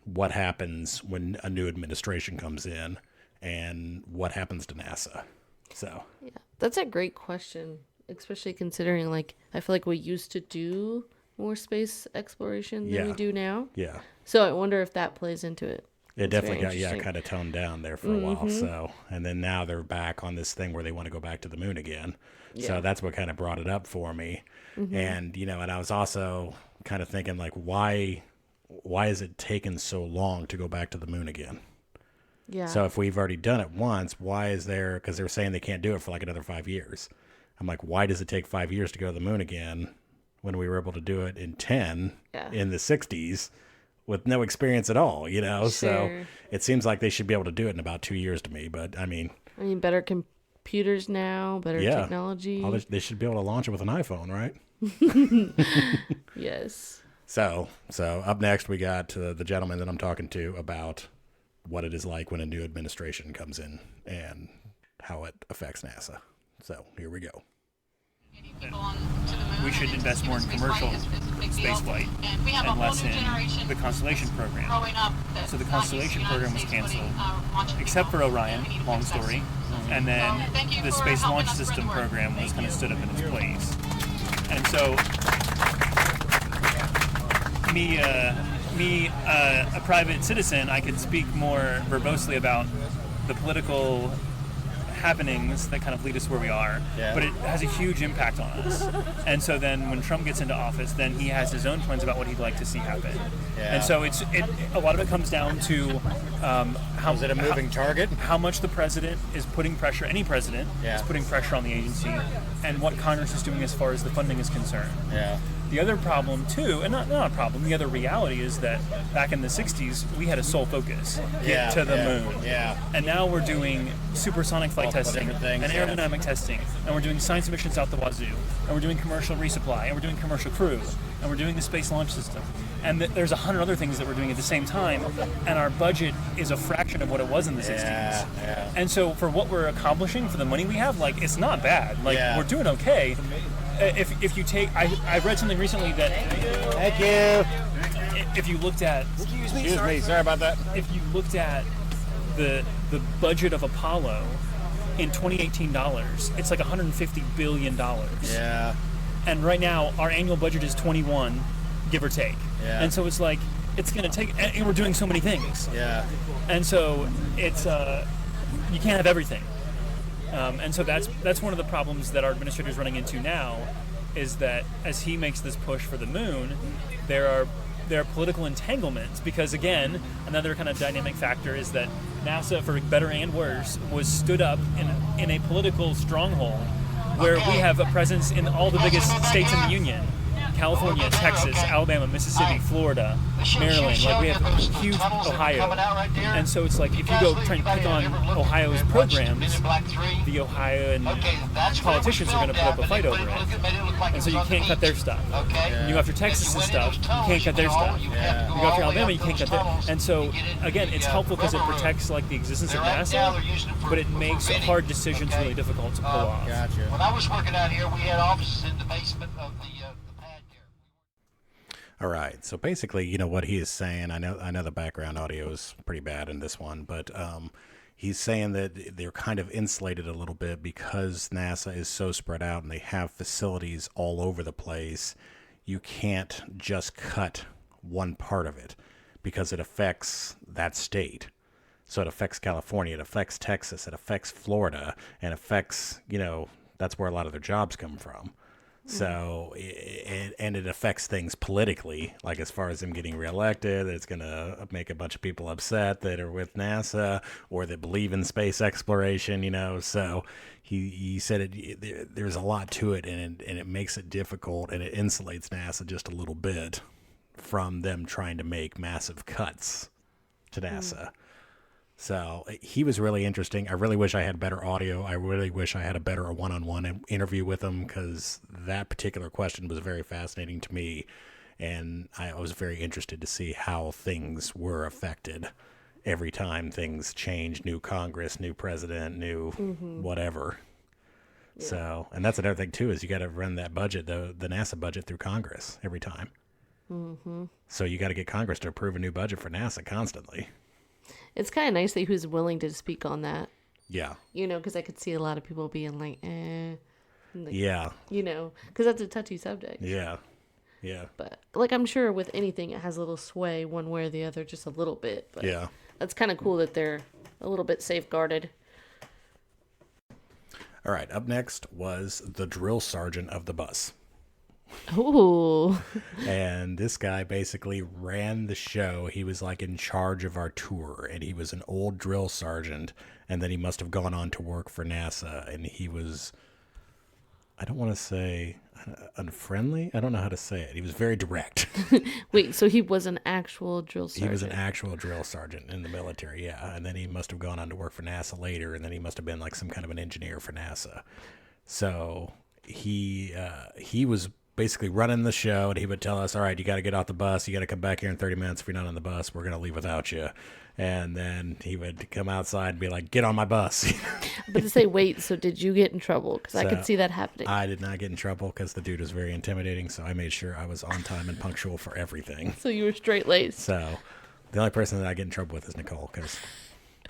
what happens when a new administration comes in and what happens to NASA. So yeah, that's a great question, especially considering I feel like we used to do more space exploration than we do now. Yeah. So I wonder if that plays into it. It definitely got kind of toned down there for a while. So, and then now they're back on this thing where they want to go back to the moon again. Yeah. So that's what kind of brought it up for me. And and I was also kind of thinking like, why is it taken so long to go back to the moon again? Yeah. So if we've already done it once, why is there? Because they were saying they can't do it for like another 5 years. I'm like, why does it take 5 years to go to the moon again when we were able to do it in 10 in the 60s with no experience at all, Sure. So it seems like they should be able to do it in about 2 years to me. But I mean, better computers now, better technology. They should be able to launch it with an iPhone, right? Yes. So up next, we got the gentleman that I'm talking to about what it is like when a new administration comes in and how it affects NASA. So here we go. We should invest more in commercial spaceflight and less in the Constellation program. So the Constellation program was canceled, except for Orion, long story, and then the Space Launch System program was kind of stood up in its place. And so, a private citizen, I could speak more verbosely about the political happenings that kind of lead us where we are, but it has a huge impact on us. And so then when Trump gets into office, then he has his own plans about what he'd like to see happen. And so a lot of it comes down to how is it a moving target? How much the president is putting pressure, any president is putting pressure on the agency, and what Congress is doing as far as the funding is concerned. The other problem too, and not a problem, the other reality is that back in the 60s, we had a sole focus, get to the moon. And now we're doing supersonic flight testing and aerodynamic testing, and we're doing science missions out the wazoo, and we're doing commercial resupply, and we're doing commercial crew, and we're doing the Space Launch System. And there's 100 other things that we're doing at the same time, and our budget is a fraction of what it was in the 60s. And so for what we're accomplishing, for the money we have, like, it's not bad. Like, we're doing okay. If you take, I read something recently that, thank you. If you looked at, excuse me, sorry about that. If you looked at the budget of Apollo in 2018 dollars, it's like $150 billion. And right now our annual budget is 21, give or take. And so it's like, it's going to take, and we're doing so many things. And so it's, you can't have everything. And so that's one of the problems that our administrator is running into now, is that as he makes this push for the moon, there are political entanglements, because again, another kind of dynamic factor is that NASA, for better and worse, was stood up in a political stronghold where we have a presence in all the biggest states in the union. California, Texas, Alabama, Mississippi, Florida, Maryland, like we have huge Ohio. And so it's like, if you go try and pick on Ohio's programs, the Ohioan politicians are going to put up a fight over it. And so you can't cut their stuff. You go after Texas's stuff, you can't cut their stuff. You go after Alabama, you can't cut their. And so, again, it's helpful because it protects like the existence of NASA, but it makes hard decisions really difficult to pull off. When I was working out here, we had offices in the basement of the pad here. All right. So basically, what he is saying, I know the background audio is pretty bad in this one, but he's saying that they're kind of insulated a little bit because NASA is so spread out and they have facilities all over the place. You can't just cut one part of it because it affects that state. So it affects California, it affects Texas, it affects Florida, and affects, that's where a lot of their jobs come from. So, it affects things politically, like as far as them getting reelected, it's going to make a bunch of people upset that are with NASA or that believe in space exploration, So he said there's a lot to it, and it makes it difficult, and it insulates NASA just a little bit from them trying to make massive cuts to NASA. So he was really interesting. I really wish I had better audio. I really wish I had a better one-on-one interview with him, because that particular question was very fascinating to me. And I was very interested to see how things were affected every time things change. New Congress, new president, new whatever. Yeah. So, and that's another thing too, is you got to run that budget, the NASA budget, through Congress every time. So you got to get Congress to approve a new budget for NASA constantly. It's kind of nice that he was willing to speak on that. Yeah. Because I could see a lot of people being like, Like, yeah. Because that's a touchy subject. Yeah. Yeah. But, I'm sure with anything, it has a little sway one way or the other, just a little bit. But yeah. That's kind of cool that they're a little bit safeguarded. All right, up next was the drill sergeant of the bus. Ooh. And this guy basically ran the show. He was like in charge of our tour, and he was an old drill sergeant, and then he must have gone on to work for NASA, and he was, I don't want to say unfriendly. I don't know how to say it. He was very direct. Wait, so he was an actual drill sergeant? He was an actual drill sergeant in the military, yeah. And then he must have gone on to work for NASA later, and then he must have been like some kind of an engineer for NASA. So he was basically running the show, and he would tell us, all right, you got to get off the bus. You got to come back here in 30 minutes. If you're not on the bus, we're going to leave without you. And then he would come outside and be like, get on my bus. But to say, wait, so did you get in trouble? Because I could see that happening. I did not get in trouble because the dude was very intimidating, so I made sure I was on time and punctual for everything. So you were straight-laced. So the only person that I get in trouble with is Nicole, because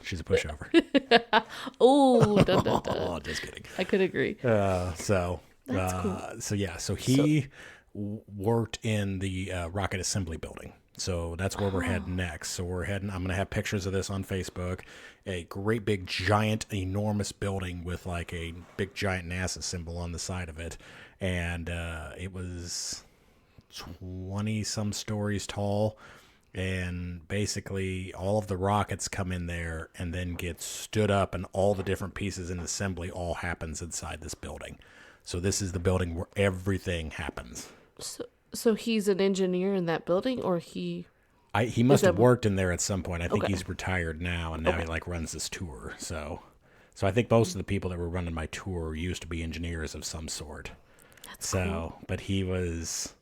she's a pushover. Oh, dun, dun, dun. Just kidding. I could agree. That's cool. So he worked in the rocket assembly building. So that's where we're heading next. So I'm going to have pictures of this on Facebook. A great big giant, enormous building with like a big giant NASA symbol on the side of it. And it was 20 some stories tall. And basically all of the rockets come in there and then get stood up, and all the different pieces in assembly all happens inside this building. So this is the building where everything happens. So he's an engineer in that building, or he must have worked in there at some point. I think Okay. he's retired now, and now he like runs this tour. So I think most of the people that were running my tour used to be engineers of some sort. That's cool. But he was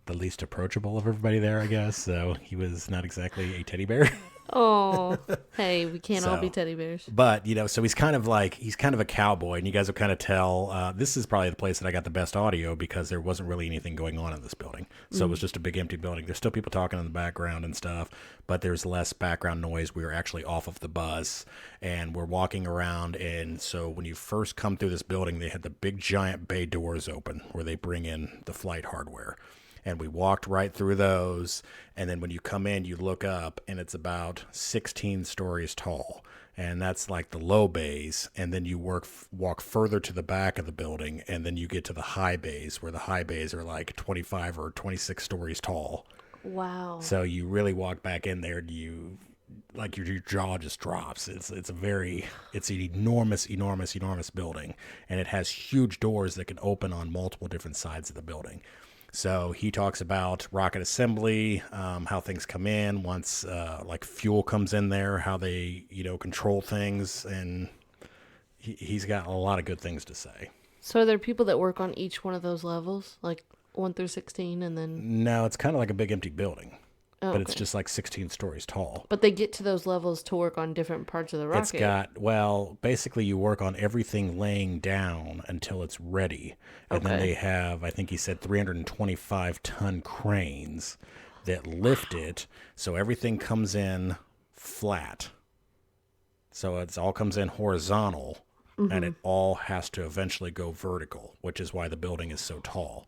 the least approachable of everybody there, I guess. So he was not exactly a teddy bear. Oh, hey, we can't all be teddy bears. But, so he's kind of a cowboy, and you guys will kind of tell, this is probably the place that I got the best audio because there wasn't really anything going on in this building. So it was just a big empty building. There's still people talking in the background and stuff, but there's less background noise. We were actually off of the bus, and we're walking around, and so when you first come through this building, they had the big giant bay doors open where they bring in the flight hardware. And we walked right through those. And then when you come in, you look up, and it's about 16 stories tall. And that's like the low bays. And then you walk further to the back of the building, and then you get to the high bays, where the high bays are like 25 or 26 stories tall. Wow. So you really walk back in there, and your jaw just drops. It's an enormous building. And it has huge doors that can open on multiple different sides of the building. So he talks about rocket assembly, how things come in once like fuel comes in there, how they control things, and he's got a lot of good things to say. So are there people that work on each one of those levels, like 1 through 16, and then? No, it's kind of like a big empty building, but it's just like 16 stories tall. But they get to those levels to work on different parts of the rocket. Basically you work on everything laying down until it's ready. And then they have, I think he said 325-ton cranes that lift it. So everything comes in flat. So it all comes in horizontal, and it all has to eventually go vertical, which is why the building is so tall.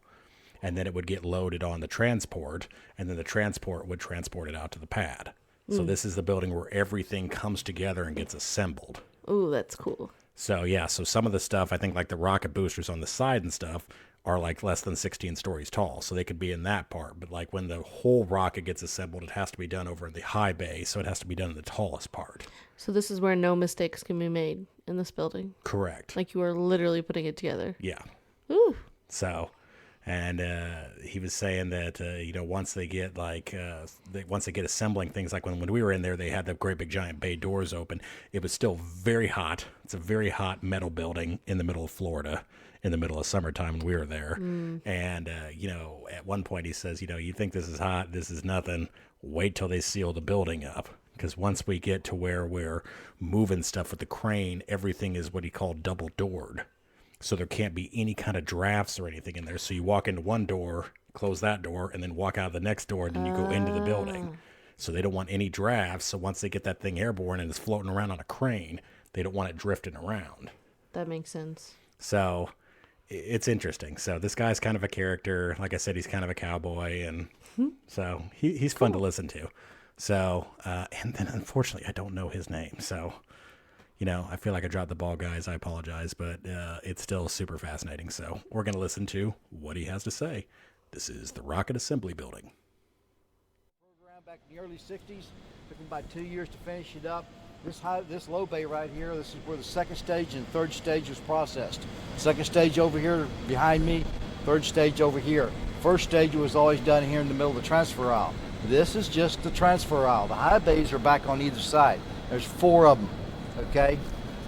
And then it would get loaded on the transport, and then the transport would transport it out to the pad. So this is the building where everything comes together and gets assembled. Ooh, that's cool. So some of the stuff, I think like the rocket boosters on the side and stuff, are like less than 16 stories tall. So they could be in that part. But like when the whole rocket gets assembled, it has to be done over in the high bay. So it has to be done in the tallest part. So this is where no mistakes can be made in this building. Correct. Like you are literally putting it together. Yeah. Ooh. So... And he was saying that once they get assembling things, like when we were in there, they had the great big giant bay doors open. It was still very hot. It's a very hot metal building in the middle of Florida, in the middle of summertime when we were there. And at one point he says, you think this is hot? This is nothing. Wait till they seal the building up. Because once we get to where we're moving stuff with the crane, everything is what he called double doored. So there can't be any kind of drafts or anything in there. So you walk into one door, close that door, and then walk out of the next door, and then you go into the building. So they don't want any drafts. So once they get that thing airborne and it's floating around on a crane, they don't want it drifting around. That makes sense. So it's interesting. So this guy's kind of a character. Like I said, he's kind of a cowboy. And so he's fun to listen to. So, and then unfortunately, I don't know his name. So, I feel like I dropped the ball, guys. I apologize, but it's still super fascinating. So we're going to listen to what he has to say. This is the Rocket Assembly Building. Program back in the early 60s. Took them about 2 years to finish it up. This low bay right here, this is where the second stage and third stage was processed. Second stage over here behind me, third stage over here. First stage was always done here in the middle of the transfer aisle. This is just the transfer aisle. The high bays are back on either side. There's 4 of them, okay?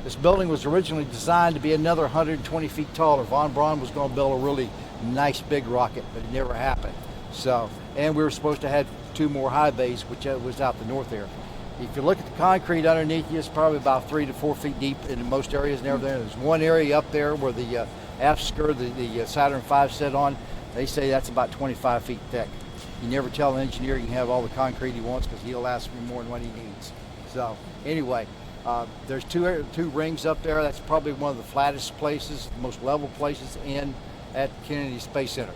This building was originally designed to be another 120 feet taller. Von Braun was going to build a really nice big rocket, but it never happened. So, and we were supposed to have 2 more high bays, which was out the north there. If you look at the concrete underneath you, it's probably about 3 to 4 feet deep in most areas and everything. There's one area up there where the aft skirt, the Saturn V set on, they say that's about 25 feet thick. You never tell an engineer you can have all the concrete he wants because he'll ask for more than what he needs. So anyway, there's two rings up there. That's probably one of the flattest places, most level places at Kennedy Space Center.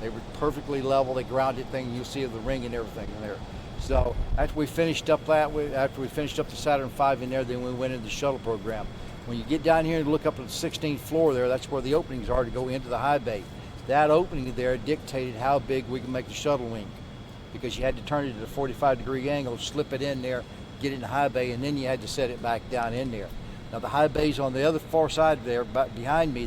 They were perfectly level. They grounded thing. You'll see the ring and everything in there. So after we finished up the Saturn V in there, then we went into the shuttle program. When you get down here and look up at the 16th floor there, that's where the openings are to go into the high bay. That opening there dictated how big we can make the shuttle wing, because you had to turn it at a 45-degree angle, slip it in there, get it in the high bay, and then you had to set it back down in there. Now the high bays on the other far side there, behind me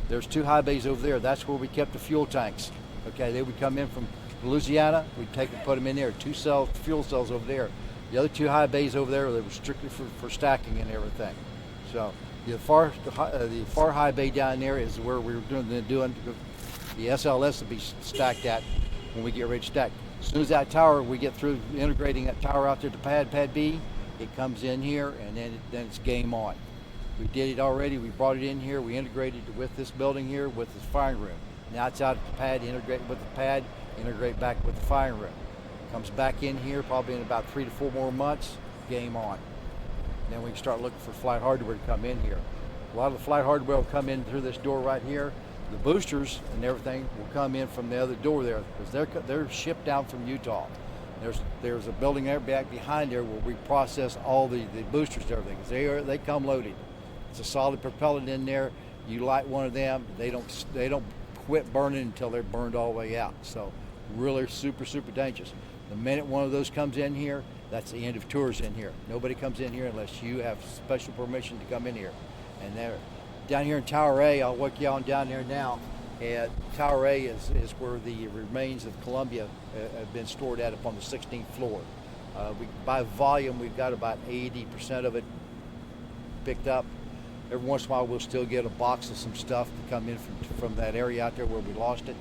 there's 2 high bays over there. That's where we kept the fuel tanks. Okay, they would come in from Louisiana, we'd take and put them in there. 2 fuel cells over there. The other 2 high bays over there, they were strictly for stacking and everything. So the far high bay down there is where we were doing the SLS to be stacked at when we get ready to stack. As soon as that tower, we get through integrating that tower out there to pad B, it comes in here, and then it's game on. We did it already. We brought it in here. We integrated it with this building here with this firing room. Now it's out at the pad, integrate with the pad, integrate back with the firing room. Comes back in here probably in about 3 to 4 more months, game on. And then we can start looking for flight hardware to come in here. A lot of the flight hardware will come in through this door right here. The boosters and everything will come in from the other door there, because they're shipped down from Utah. There's a building there back behind there where we process all the boosters and everything, because they come loaded. It's a solid propellant in there. You light one of them, they don't quit burning until they're burned all the way out. So really super dangerous. The minute one of those comes in here, that's the end of tours in here. Nobody comes in here unless you have special permission to come in here. And they're down here in Tower A, I'll walk you on down there now. And Tower A is where the remains of Columbia have been stored at up on the 16th floor. By volume, we've got about 80% of it picked up. Every once in a while, we'll still get a box of some stuff to come in from that area out there where we lost it.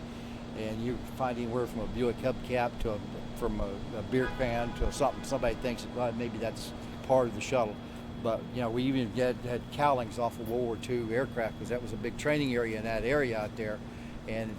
And you find anywhere from a Buick hubcap to from a beer can to something somebody thinks that maybe that's part of the shuttle. But we even had cowlings off of World War II aircraft, because that was a big training area in that area out there. And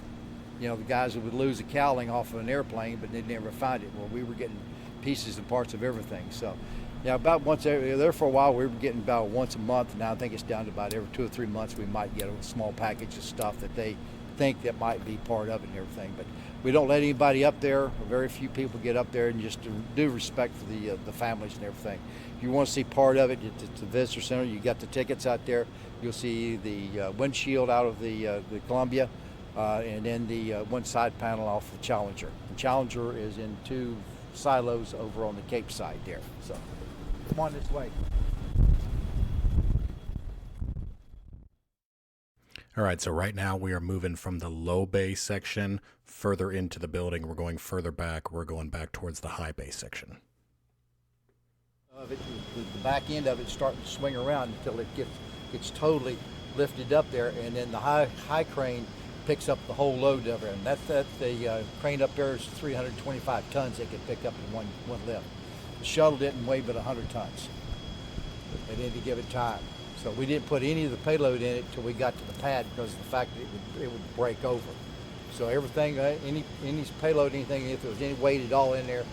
the guys would lose a cowling off of an airplane, but they'd never find it. Well, we were getting pieces and parts of everything. So about once there for a while, we were getting about once a month. Now I think it's down to about every 2 or 3 months we might get a small package of stuff that they think that might be part of it and everything. But we don't let anybody up there. Very few people get up there, and just due respect for the families and everything. If you want to see part of it, it's the visitor center. You got the tickets out there. You'll see the windshield out of the Columbia, and then the one side panel off the Challenger. The Challenger is in 2 silos over on the Cape side there. So come on this way. All right, so right now we are moving from the low bay section further into the building. We're going further back. We're going back towards the high bay section. The back end of it starting to swing around until it gets totally lifted up there, and then the high crane picks up the whole load of it. And the crane up there is 325 tons it can pick up in one lift. The shuttle didn't weigh but 100 tons at any given time. So we didn't put any of the payload in it till we got to the pad, because of the fact that it would break over. So everything, any payload, anything, if there was any weight at all in there,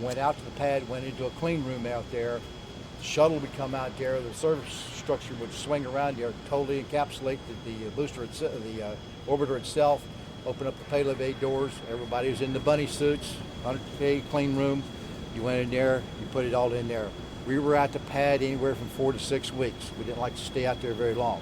went out to the pad, went into a clean room out there. The shuttle would come out there. The service structure would swing around there, totally encapsulate the booster, the orbiter itself. Open up the payload bay doors. Everybody was in the bunny suits. 100K clean room. You went in there, you put it all in there. We were at the pad anywhere from 4 to 6 weeks. We didn't like to stay out there very long.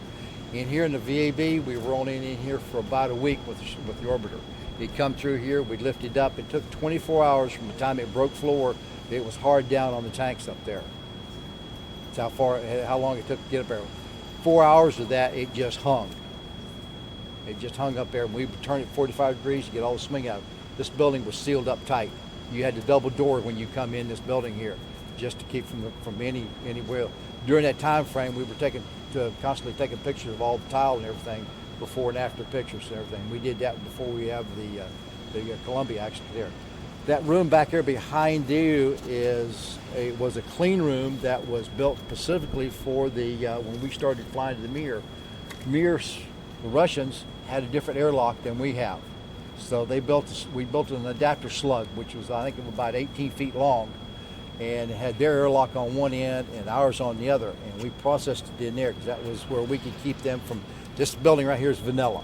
In here in the VAB, we were only in here for about a week with the orbiter. He'd come through here, we'd lift it up. It took 24 hours from the time it broke floor. It was hard down on the tanks up there. That's how long it took to get up there. 4 hours of that, it just hung. It just hung up there, and we would turn it 45 degrees to get all the swing out. This building was sealed up tight. You had the double door when you come in this building here, just to keep from anywhere. During that time frame, we were constantly taking pictures of all the tile and everything, before and after pictures and everything. We did that before we have the Columbia accident there. That room back there behind you was a clean room that was built specifically for when we started flying to the Mir. The Russians had a different airlock than we have. So we built an adapter slug, which was, I think, about 18 feet long, and it had their airlock on one end and ours on the other, and we processed it in there because that was where we could keep them from. This building right here is vanilla.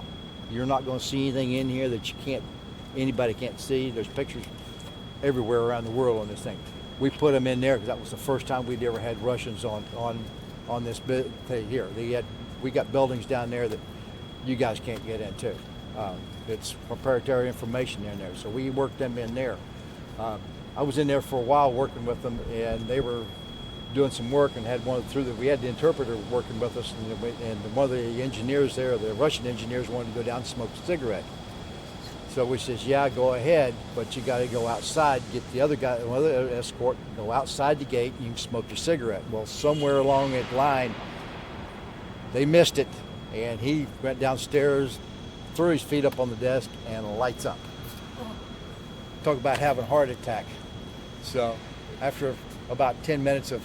You're not going to see anything in here that anybody can't see. There's pictures everywhere around the world on this thing. We put them in there because that was the first time we'd ever had Russians on this thing here. We got buildings down there that you guys can't get into. It's proprietary information in there, so we worked them in there. I was in there for a while working with them, and they were doing some work and we had the interpreter working with us, and one of the engineers there, the Russian engineers, wanted to go down and smoke a cigarette. So we says, yeah, go ahead, but you got to go outside, get the other guy, another escort, go outside the gate, you can smoke your cigarette. Well, somewhere along that line, they missed it, and he went downstairs, threw his feet up on the desk, and lights up. Talk about having a heart attack. So after about 10 minutes of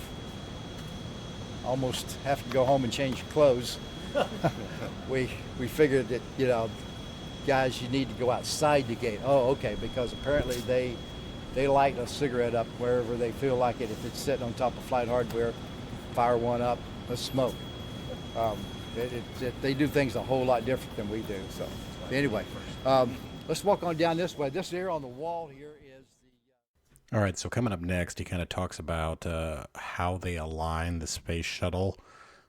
almost having to go home and change your clothes, we figured that, guys, you need to go outside the gate. Oh, okay, because apparently they light a cigarette up wherever they feel like it. If it's sitting on top of flight hardware, fire one up, let's smoke. They do things a whole lot different than we do. So anyway, let's walk on down this way. This here on the wall here is All right, so coming up next, he kind of talks about how they align the space shuttle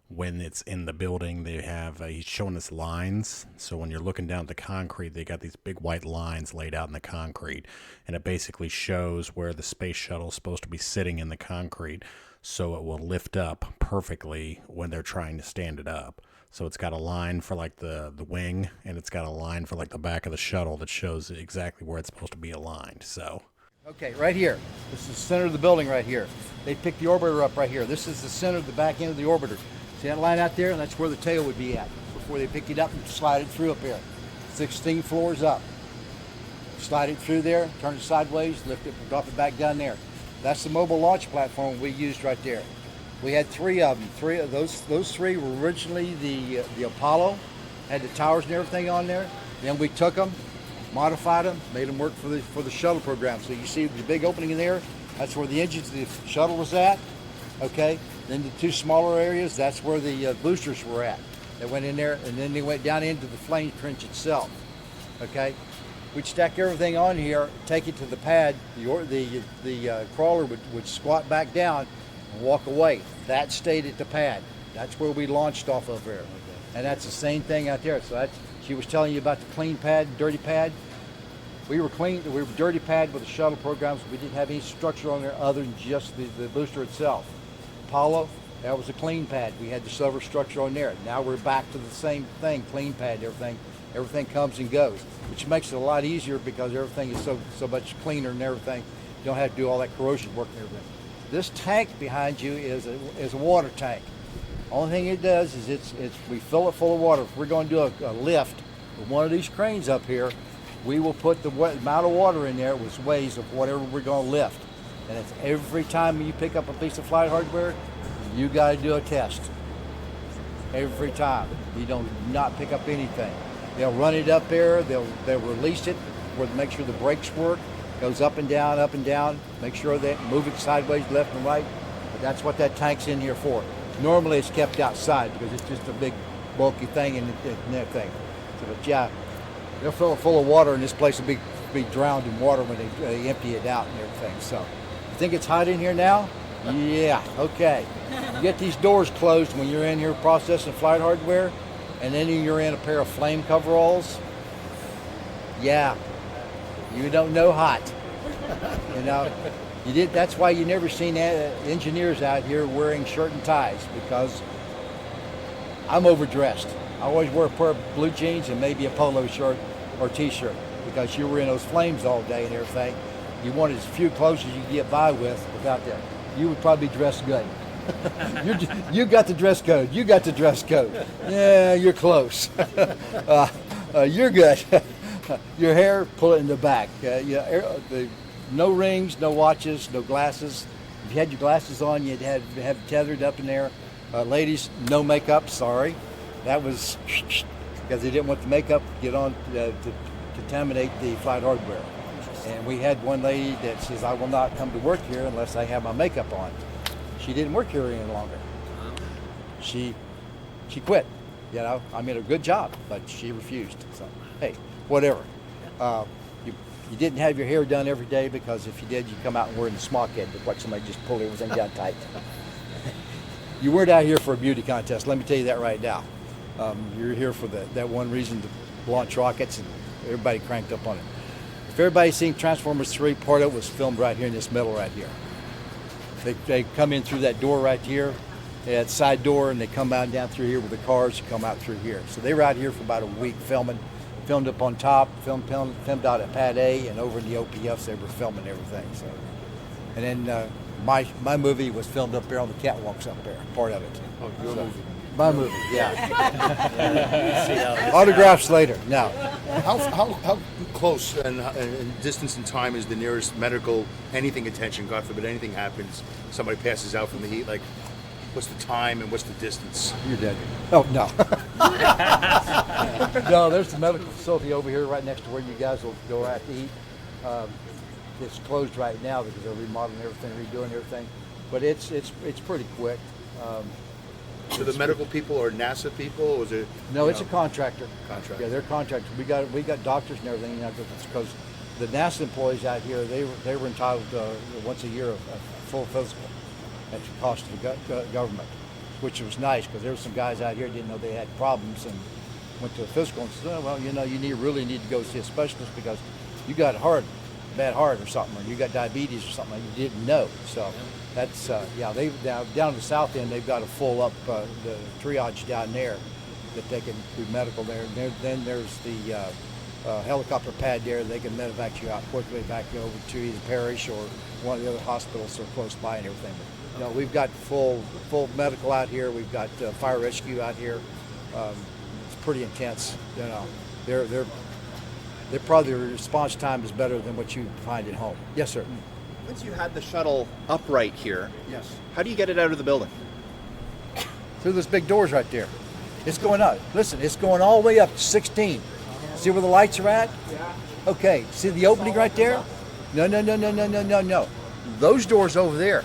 when it's in the building. They have, he's showing us lines. So when you're looking down at the concrete, they got these big white lines laid out in the concrete. And it basically shows where the space shuttle is supposed to be sitting in the concrete, so it will lift up perfectly when they're trying to stand it up. So it's got a line for like the wing, and it's got a line for like the back of the shuttle that shows exactly where it's supposed to be aligned. So okay, right here. This is the center of the building right here. They picked the orbiter up right here. This is the center of the back end of the orbiter. See that line out there? And that's where the tail would be at before they pick it up and slide it through up here. 16 floors up. Slide it through there, turn it sideways, lift it, drop it back down there. That's the mobile launch platform we used right there. We had three of them. Those three were originally the Apollo, had the towers and everything on there. Then we took them, modified them, made them work for the shuttle program. So you see the big opening in there, that's where the engines of the shuttle was at. Okay, then the two smaller areas, that's where the boosters were at. They went in there, and then they went down into the flame trench itself. Okay, we'd stack everything on here, take it to the pad. The crawler would squat back down and walk away. That stayed at the pad. That's where we launched off of there. And that's the same thing out there. So she was telling you about the clean pad, dirty pad. We were dirty pad with the shuttle programs. We didn't have any structure on there other than just the booster itself. Apollo, that was a clean pad. We had the silver structure on there. Now we're back to the same thing, clean pad, everything comes and goes, which makes it a lot easier because everything is so much cleaner and everything. You don't have to do all that corrosion work and everything. This tank behind you is a water tank. Only thing it does is we fill it full of water. If we're going to do a lift with one of these cranes up here, we will put the amount of water in there with weighs of whatever we're going to lift. And it's every time you pick up a piece of flight hardware, you got to do a test. Every time. You don't not pick up anything. They'll run it up there. They'll release it to make sure the brakes work. Goes up and down. Make sure that move it sideways, left and right. But that's what that tank's in here for. Normally it's kept outside because it's just a big bulky thing and everything. So, but yeah, they'll fill it full of water, and this place will be drowned in water when they empty it out and everything. So think it's hot in here now? Yeah, okay. You get these doors closed when you're in here processing flight hardware, and then you're in a pair of flame coveralls. Yeah, you don't know hot. You know, that's why you never seen engineers out here wearing shirt and ties, because I'm overdressed. I always wear a pair of blue jeans and maybe a polo shirt or t-shirt, because you were in those flames all day and everything. You wanted as few clothes as you could get by with without that. You would probably dress good. You got the dress code. You got the dress code. Yeah, you're close. You're good. Your hair, pull it in the back. No rings, no watches, no glasses. If you had your glasses on, you'd have tethered up in there. Ladies, no makeup. Sorry, that was because they didn't want the makeup to get on to contaminate the flight hardware. And we had one lady that says, "I will not come to work here unless I have my makeup on." She didn't work here any longer. She quit. You know, I mean, a good job, but she refused. So, hey, whatever. You didn't have your hair done every day, because if you did, you'd come out and wear the smock head, look like somebody just pulled everything down tight. You weren't out here for a beauty contest. Let me tell you that right now. You're here for that one reason, to launch rockets, and everybody cranked up on it. If everybody's seen Transformers 3, part of it was filmed right here in this middle right here. They come in through that door right here, that side door, and they come out down through here with the cars, come out through here. So they were out here for about a week filming. Filmed up on top, filmed out at Pad A, and over in the OPFs they were filming everything. So, and then my movie was filmed up there on the catwalks up there, part of it. Oh, your movie. My movie, yeah. Autographs later. No. How close and distance and time is the nearest medical anything attention? God forbid anything happens, somebody passes out from the heat. Like, what's the time and what's the distance? You're dead. Oh no. No, there's the medical facility over here, right next to where you guys will go out to eat. It's closed right now because they're remodeling everything, redoing everything. But it's pretty quick. So the medical people are NASA people, or is it? No, it's a contractor. Contractor. Yeah, they're contractors. We got doctors and everything. You know, because the NASA employees out here, they were entitled once a year of full physical at the cost of the government, which was nice, because there were some guys out here who didn't know they had problems and went to a physical and said, "Oh, well, you know, you really need to go see a specialist because you got bad heart or something, or you got diabetes or something you didn't know." So. That's they down at the south end. They've got a full up the triage down there that they can do medical there. Then there's the helicopter pad there. They can medevac you out quickly back over to either Parish or one of the other hospitals that are close by and everything. But, you know, we've got full medical out here. We've got fire rescue out here. It's pretty intense. You know, they're probably the response time is better than what you find at home. Yes, sir. Once you had the shuttle upright here, yes. How do you get it out of the building? Through those big doors right there. It's going up. Listen, it's going all the way up to 16. See where the lights are at? Yeah. Okay, see the opening right there? No. Those doors over there.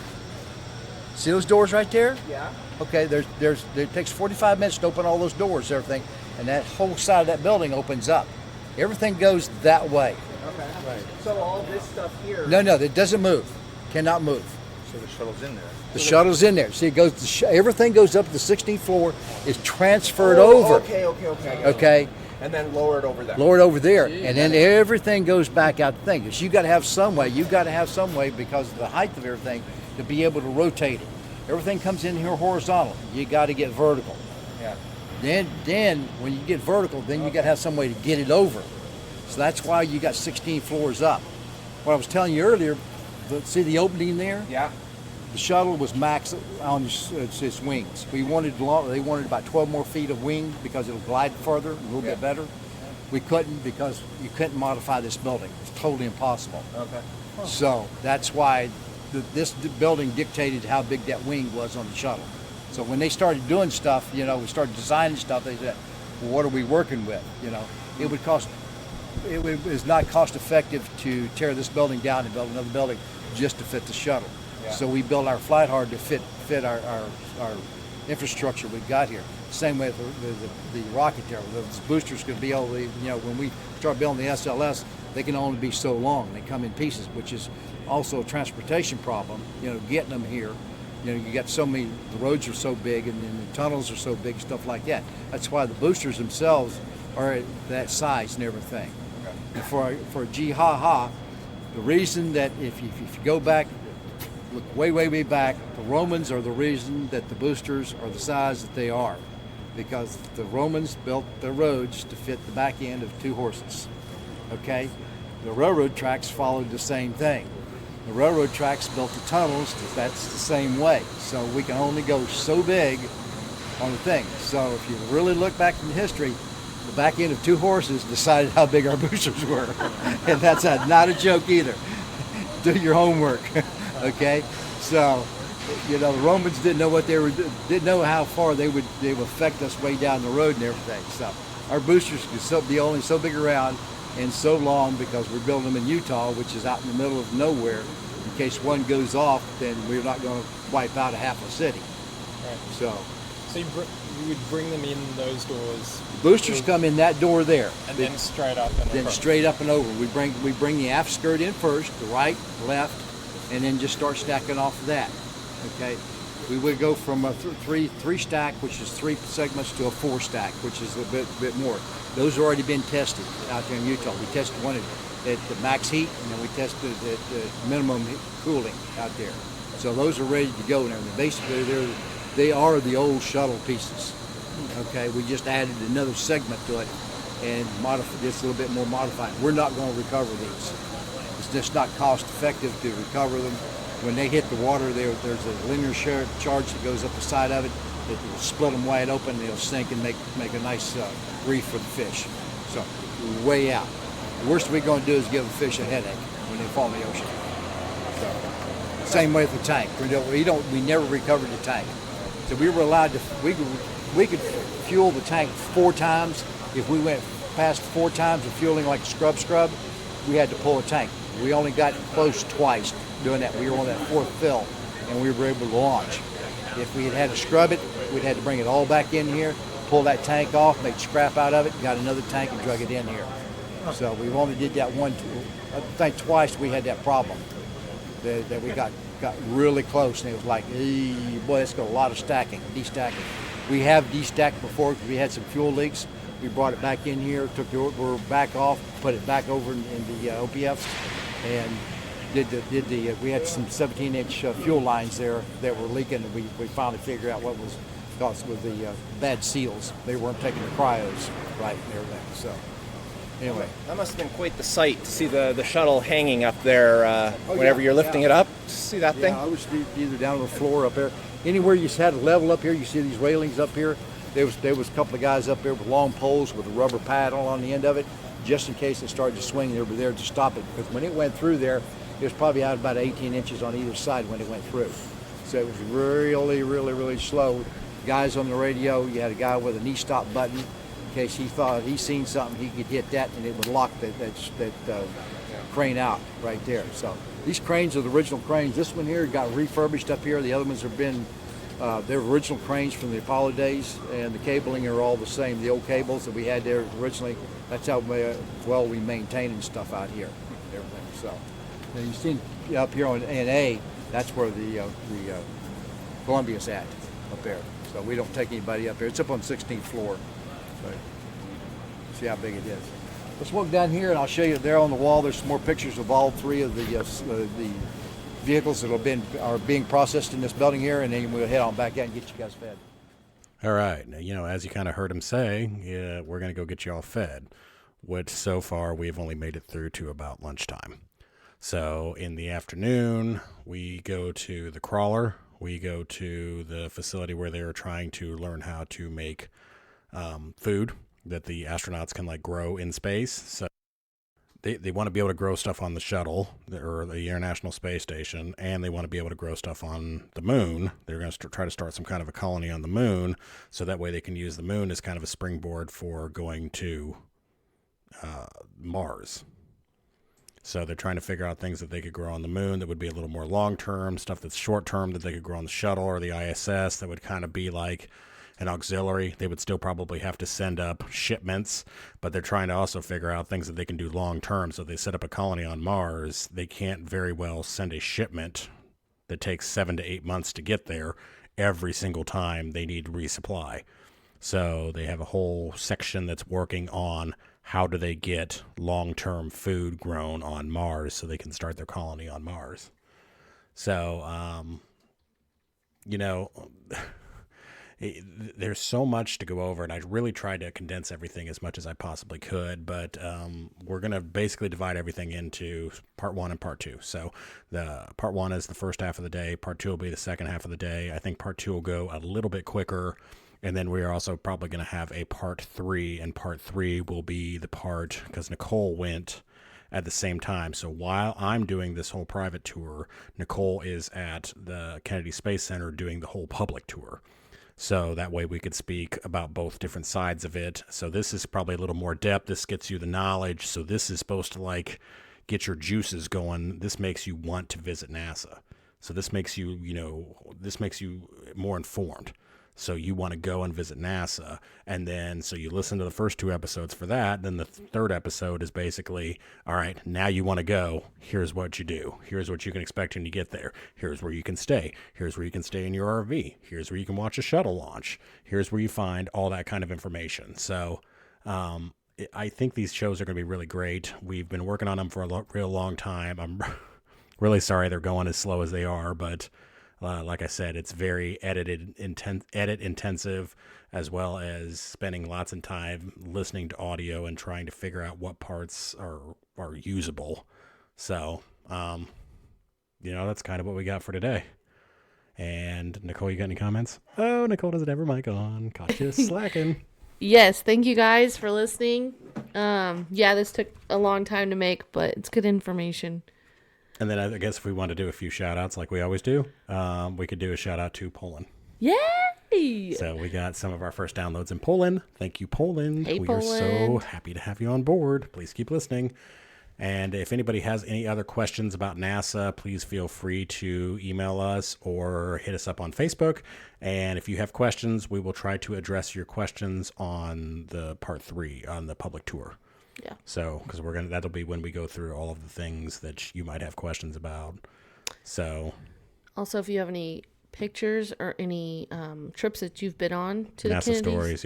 See those doors right there? Yeah. Okay, it takes 45 minutes to open all those doors, everything, and that whole side of that building opens up. Everything goes that way. Okay. Right. So all this stuff here. No, it doesn't move. Cannot move. So the shuttle's in there. The shuttle's in there. See, it goes. Everything goes up to the 16th floor. Is transferred over. Okay. Okay. And then lowered over there. Lowered over there, and then everything goes back out the thing. So you got to have some way. Because of the height of everything to be able to rotate it. Everything comes in here horizontal. You got to get vertical. Yeah. Then when you get vertical, then you got to have some way to get it over. So that's why you got 16 floors up. What I was telling you earlier, see the opening there? Yeah. The shuttle was max on its wings. They wanted about 12 more feet of wing because it'll glide further, a little bit better. We couldn't, because you couldn't modify this building. It's totally impossible. Okay. Huh. So that's why this building dictated how big that wing was on the shuttle. So when they started doing stuff, you know, we started designing stuff, they said, well, what are we working with? You know, it was not cost effective to tear this building down and build another building just to fit the shuttle. Yeah. So we built our flight hard to fit our infrastructure we've got here. Same way with the rocket there. Those boosters could be able to, you know, when we start building the SLS, they can only be so long. They come in pieces, which is also a transportation problem, getting them here. You got so many, the roads are so big and the tunnels are so big, stuff like that. That's why the boosters themselves are at that size and everything. And for a Jihaha, the reason that if you go back, look way back, the Romans are the reason that the boosters are the size that they are, because the Romans built their roads to fit the back end of 2 horses. Okay, the railroad tracks followed the same thing. The railroad tracks built the tunnels. That's the same way. So we can only go so big on the thing. So if you really look back in history, the back end of 2 horses decided how big our boosters were. And that's not a joke either. Do your homework. Okay? So, the Romans didn't know didn't know how far they would affect us way down the road and everything. So our boosters could be only so big around and so long because we're building them in Utah, which is out in the middle of nowhere. In case one goes off, then we're not going to wipe out a half a city. Right. So you would bring them in those doors. Boosters come in that door there, and then straight up and then across. Straight up and over. We bring the aft skirt in first, the right, left, and then just start stacking off of that. Okay, we would go from a three stack, which is 3 segments, to a 4 stack, which is a bit more. Those have already been tested out there in Utah. We tested one at the max heat, and then we tested at the minimum cooling out there. So those are ready to go now. Basically, they are the old shuttle pieces. Okay, we just added another segment to it and modified. It's a little bit more modified. We're not going to recover these. It's just not cost effective to recover them. When they hit the water, there's a linear charge that goes up the side of it. It will split them wide open. They'll sink and make a nice reef for the fish. So way out. The worst we're going to do is give a fish a headache when they fall in the ocean. So same way with the tank. We never recovered the tank. So we were allowed to. We could fuel the tank 4 times. If we went past 4 times of fueling like a scrub, we had to pull a tank. We only got close twice doing that. We were on that 4th fill, and we were able to launch. If we had to scrub it, we'd had to bring it all back in here, pull that tank off, make scrap out of it, got another tank and drug it in here. So we only did that I think twice we had that problem. That we got really close, and it was like, boy, it's got a lot of destacking. We have destacked before because we had some fuel leaks. We brought it back in here, took the order back off, put it back over in the OPFs, and we had some 17-inch fuel lines there that were leaking, and we finally figured out what was caused with the bad seals. They weren't taking the cryos right and everything. So anyway, that must have been quite the sight to see the shuttle hanging up there whenever you're lifting it up. See that thing? I was either down on the floor up there. Anywhere you had a level up here, you see these railings up here. There was a couple of guys up there with long poles with a rubber paddle on the end of it, just in case it started to swing. They were there to stop it, because when it went through there, it was probably out about 18 inches on either side when it went through. So it was really slow. Guys on the radio, you had a guy with an e-stop button. In case he thought he seen something, he could hit that and it would lock that crane out right there. So these cranes are the original cranes. This one here got refurbished up here. The other ones have been, they're original cranes from the Apollo days, and the cabling are all the same. The old cables that we had there originally, that's how well we maintain and stuff out here. Everything. So now you see up here on NA, that's where the Columbia's at up there. So we don't take anybody up there. It's up on the 16th floor. So see how big it is. Let's walk down here and I'll show you there on the wall. There's some more pictures of all 3 of the vehicles that are being processed in this building here, and then we'll head on back out and get you guys fed. All right. Now, as you kind of heard him say, we're going to go get you all fed, which so far we've only made it through to about lunchtime. So in the afternoon, we go to the crawler. We go to the facility where they were trying to learn how to make food that the astronauts can grow in space. So they want to be able to grow stuff on the shuttle or the International Space Station, and they want to be able to grow stuff on the moon. They're going to try to start some kind of a colony on the moon, so that way they can use the moon as kind of a springboard for going to Mars. So they're trying to figure out things that they could grow on the moon that would be a little more long-term, stuff that's short-term that they could grow on the shuttle or the ISS that would kind of be like an auxiliary. They would still probably have to send up shipments, but they're trying to also figure out things that they can do long term. So they set up a colony on Mars. They can't very well send a shipment that takes 7 to 8 months to get there every single time they need resupply. So they have a whole section that's working on how do they get long-term food grown on Mars so they can start their colony on Mars. So, there's so much to go over, and I really tried to condense everything as much as I possibly could, but we're going to basically divide everything into part 1 and part 2. So the part 1 is the first half of the day. Part 2 will be the second half of the day. I think part 2 will go a little bit quicker. And then we are also probably going to have a part 3, and part 3 will be the part, because Nicole went at the same time. So while I'm doing this whole private tour, Nicole is at the Kennedy Space Center doing the whole public tour. So that way we could speak about both different sides of it. So this is probably a little more depth. This gets you the knowledge. So this is supposed to like get your juices going. This makes you want to visit NASA. So this makes you, this makes you more informed. So you want to go and visit NASA, and then so you listen to the first 2 episodes for that. Then the third episode is basically, all right, now you want to go. Here's what you do. Here's what you can expect when you get there. Here's where you can stay. Here's where you can stay in your RV. Here's where you can watch a shuttle launch. Here's where you find all that kind of information. So I think these shows are going to be really great. We've been working on them for a real long time. I'm really sorry they're going as slow as they are, but like I said, it's very edit intensive, as well as spending lots of time listening to audio and trying to figure out what parts are usable. So, that's kind of what we got for today. And Nicole, you got any comments? Oh, Nicole doesn't have her mic on. Caught you slacking. Yes, thank you guys for listening. This took a long time to make, but it's good information. And then I guess if we want to do a few shout outs like we always do, we could do a shout out to Poland. Yay! So we got some of our first downloads in Poland. Thank you, Poland. Hey, we Poland. are so happy to have you on board. Please keep listening. And if anybody has any other questions about NASA, please feel free to email us or hit us up on Facebook. And if you have questions, we will try to address your questions on the part 3 on the public tour. Yeah. So, because that'll be when we go through all of the things that you might have questions about. So. Also, if you have any pictures or any trips that you've been on to NASA the stories,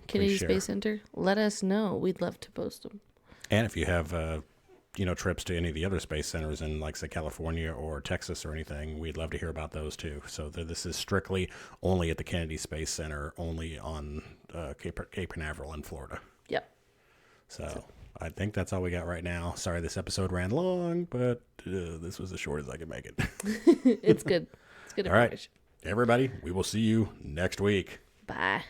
Kennedy Space Center, let us know. We'd love to post them. And if you have, trips to any of the other space centers in, like, say, California or Texas or anything, we'd love to hear about those too. So this is strictly only at the Kennedy Space Center, only on Cape Canaveral in Florida. Yep. So I think that's all we got right now. Sorry this episode ran long, but this was as short as I could make it. It's good. It's good information. All right, everybody, we will see you next week. Bye.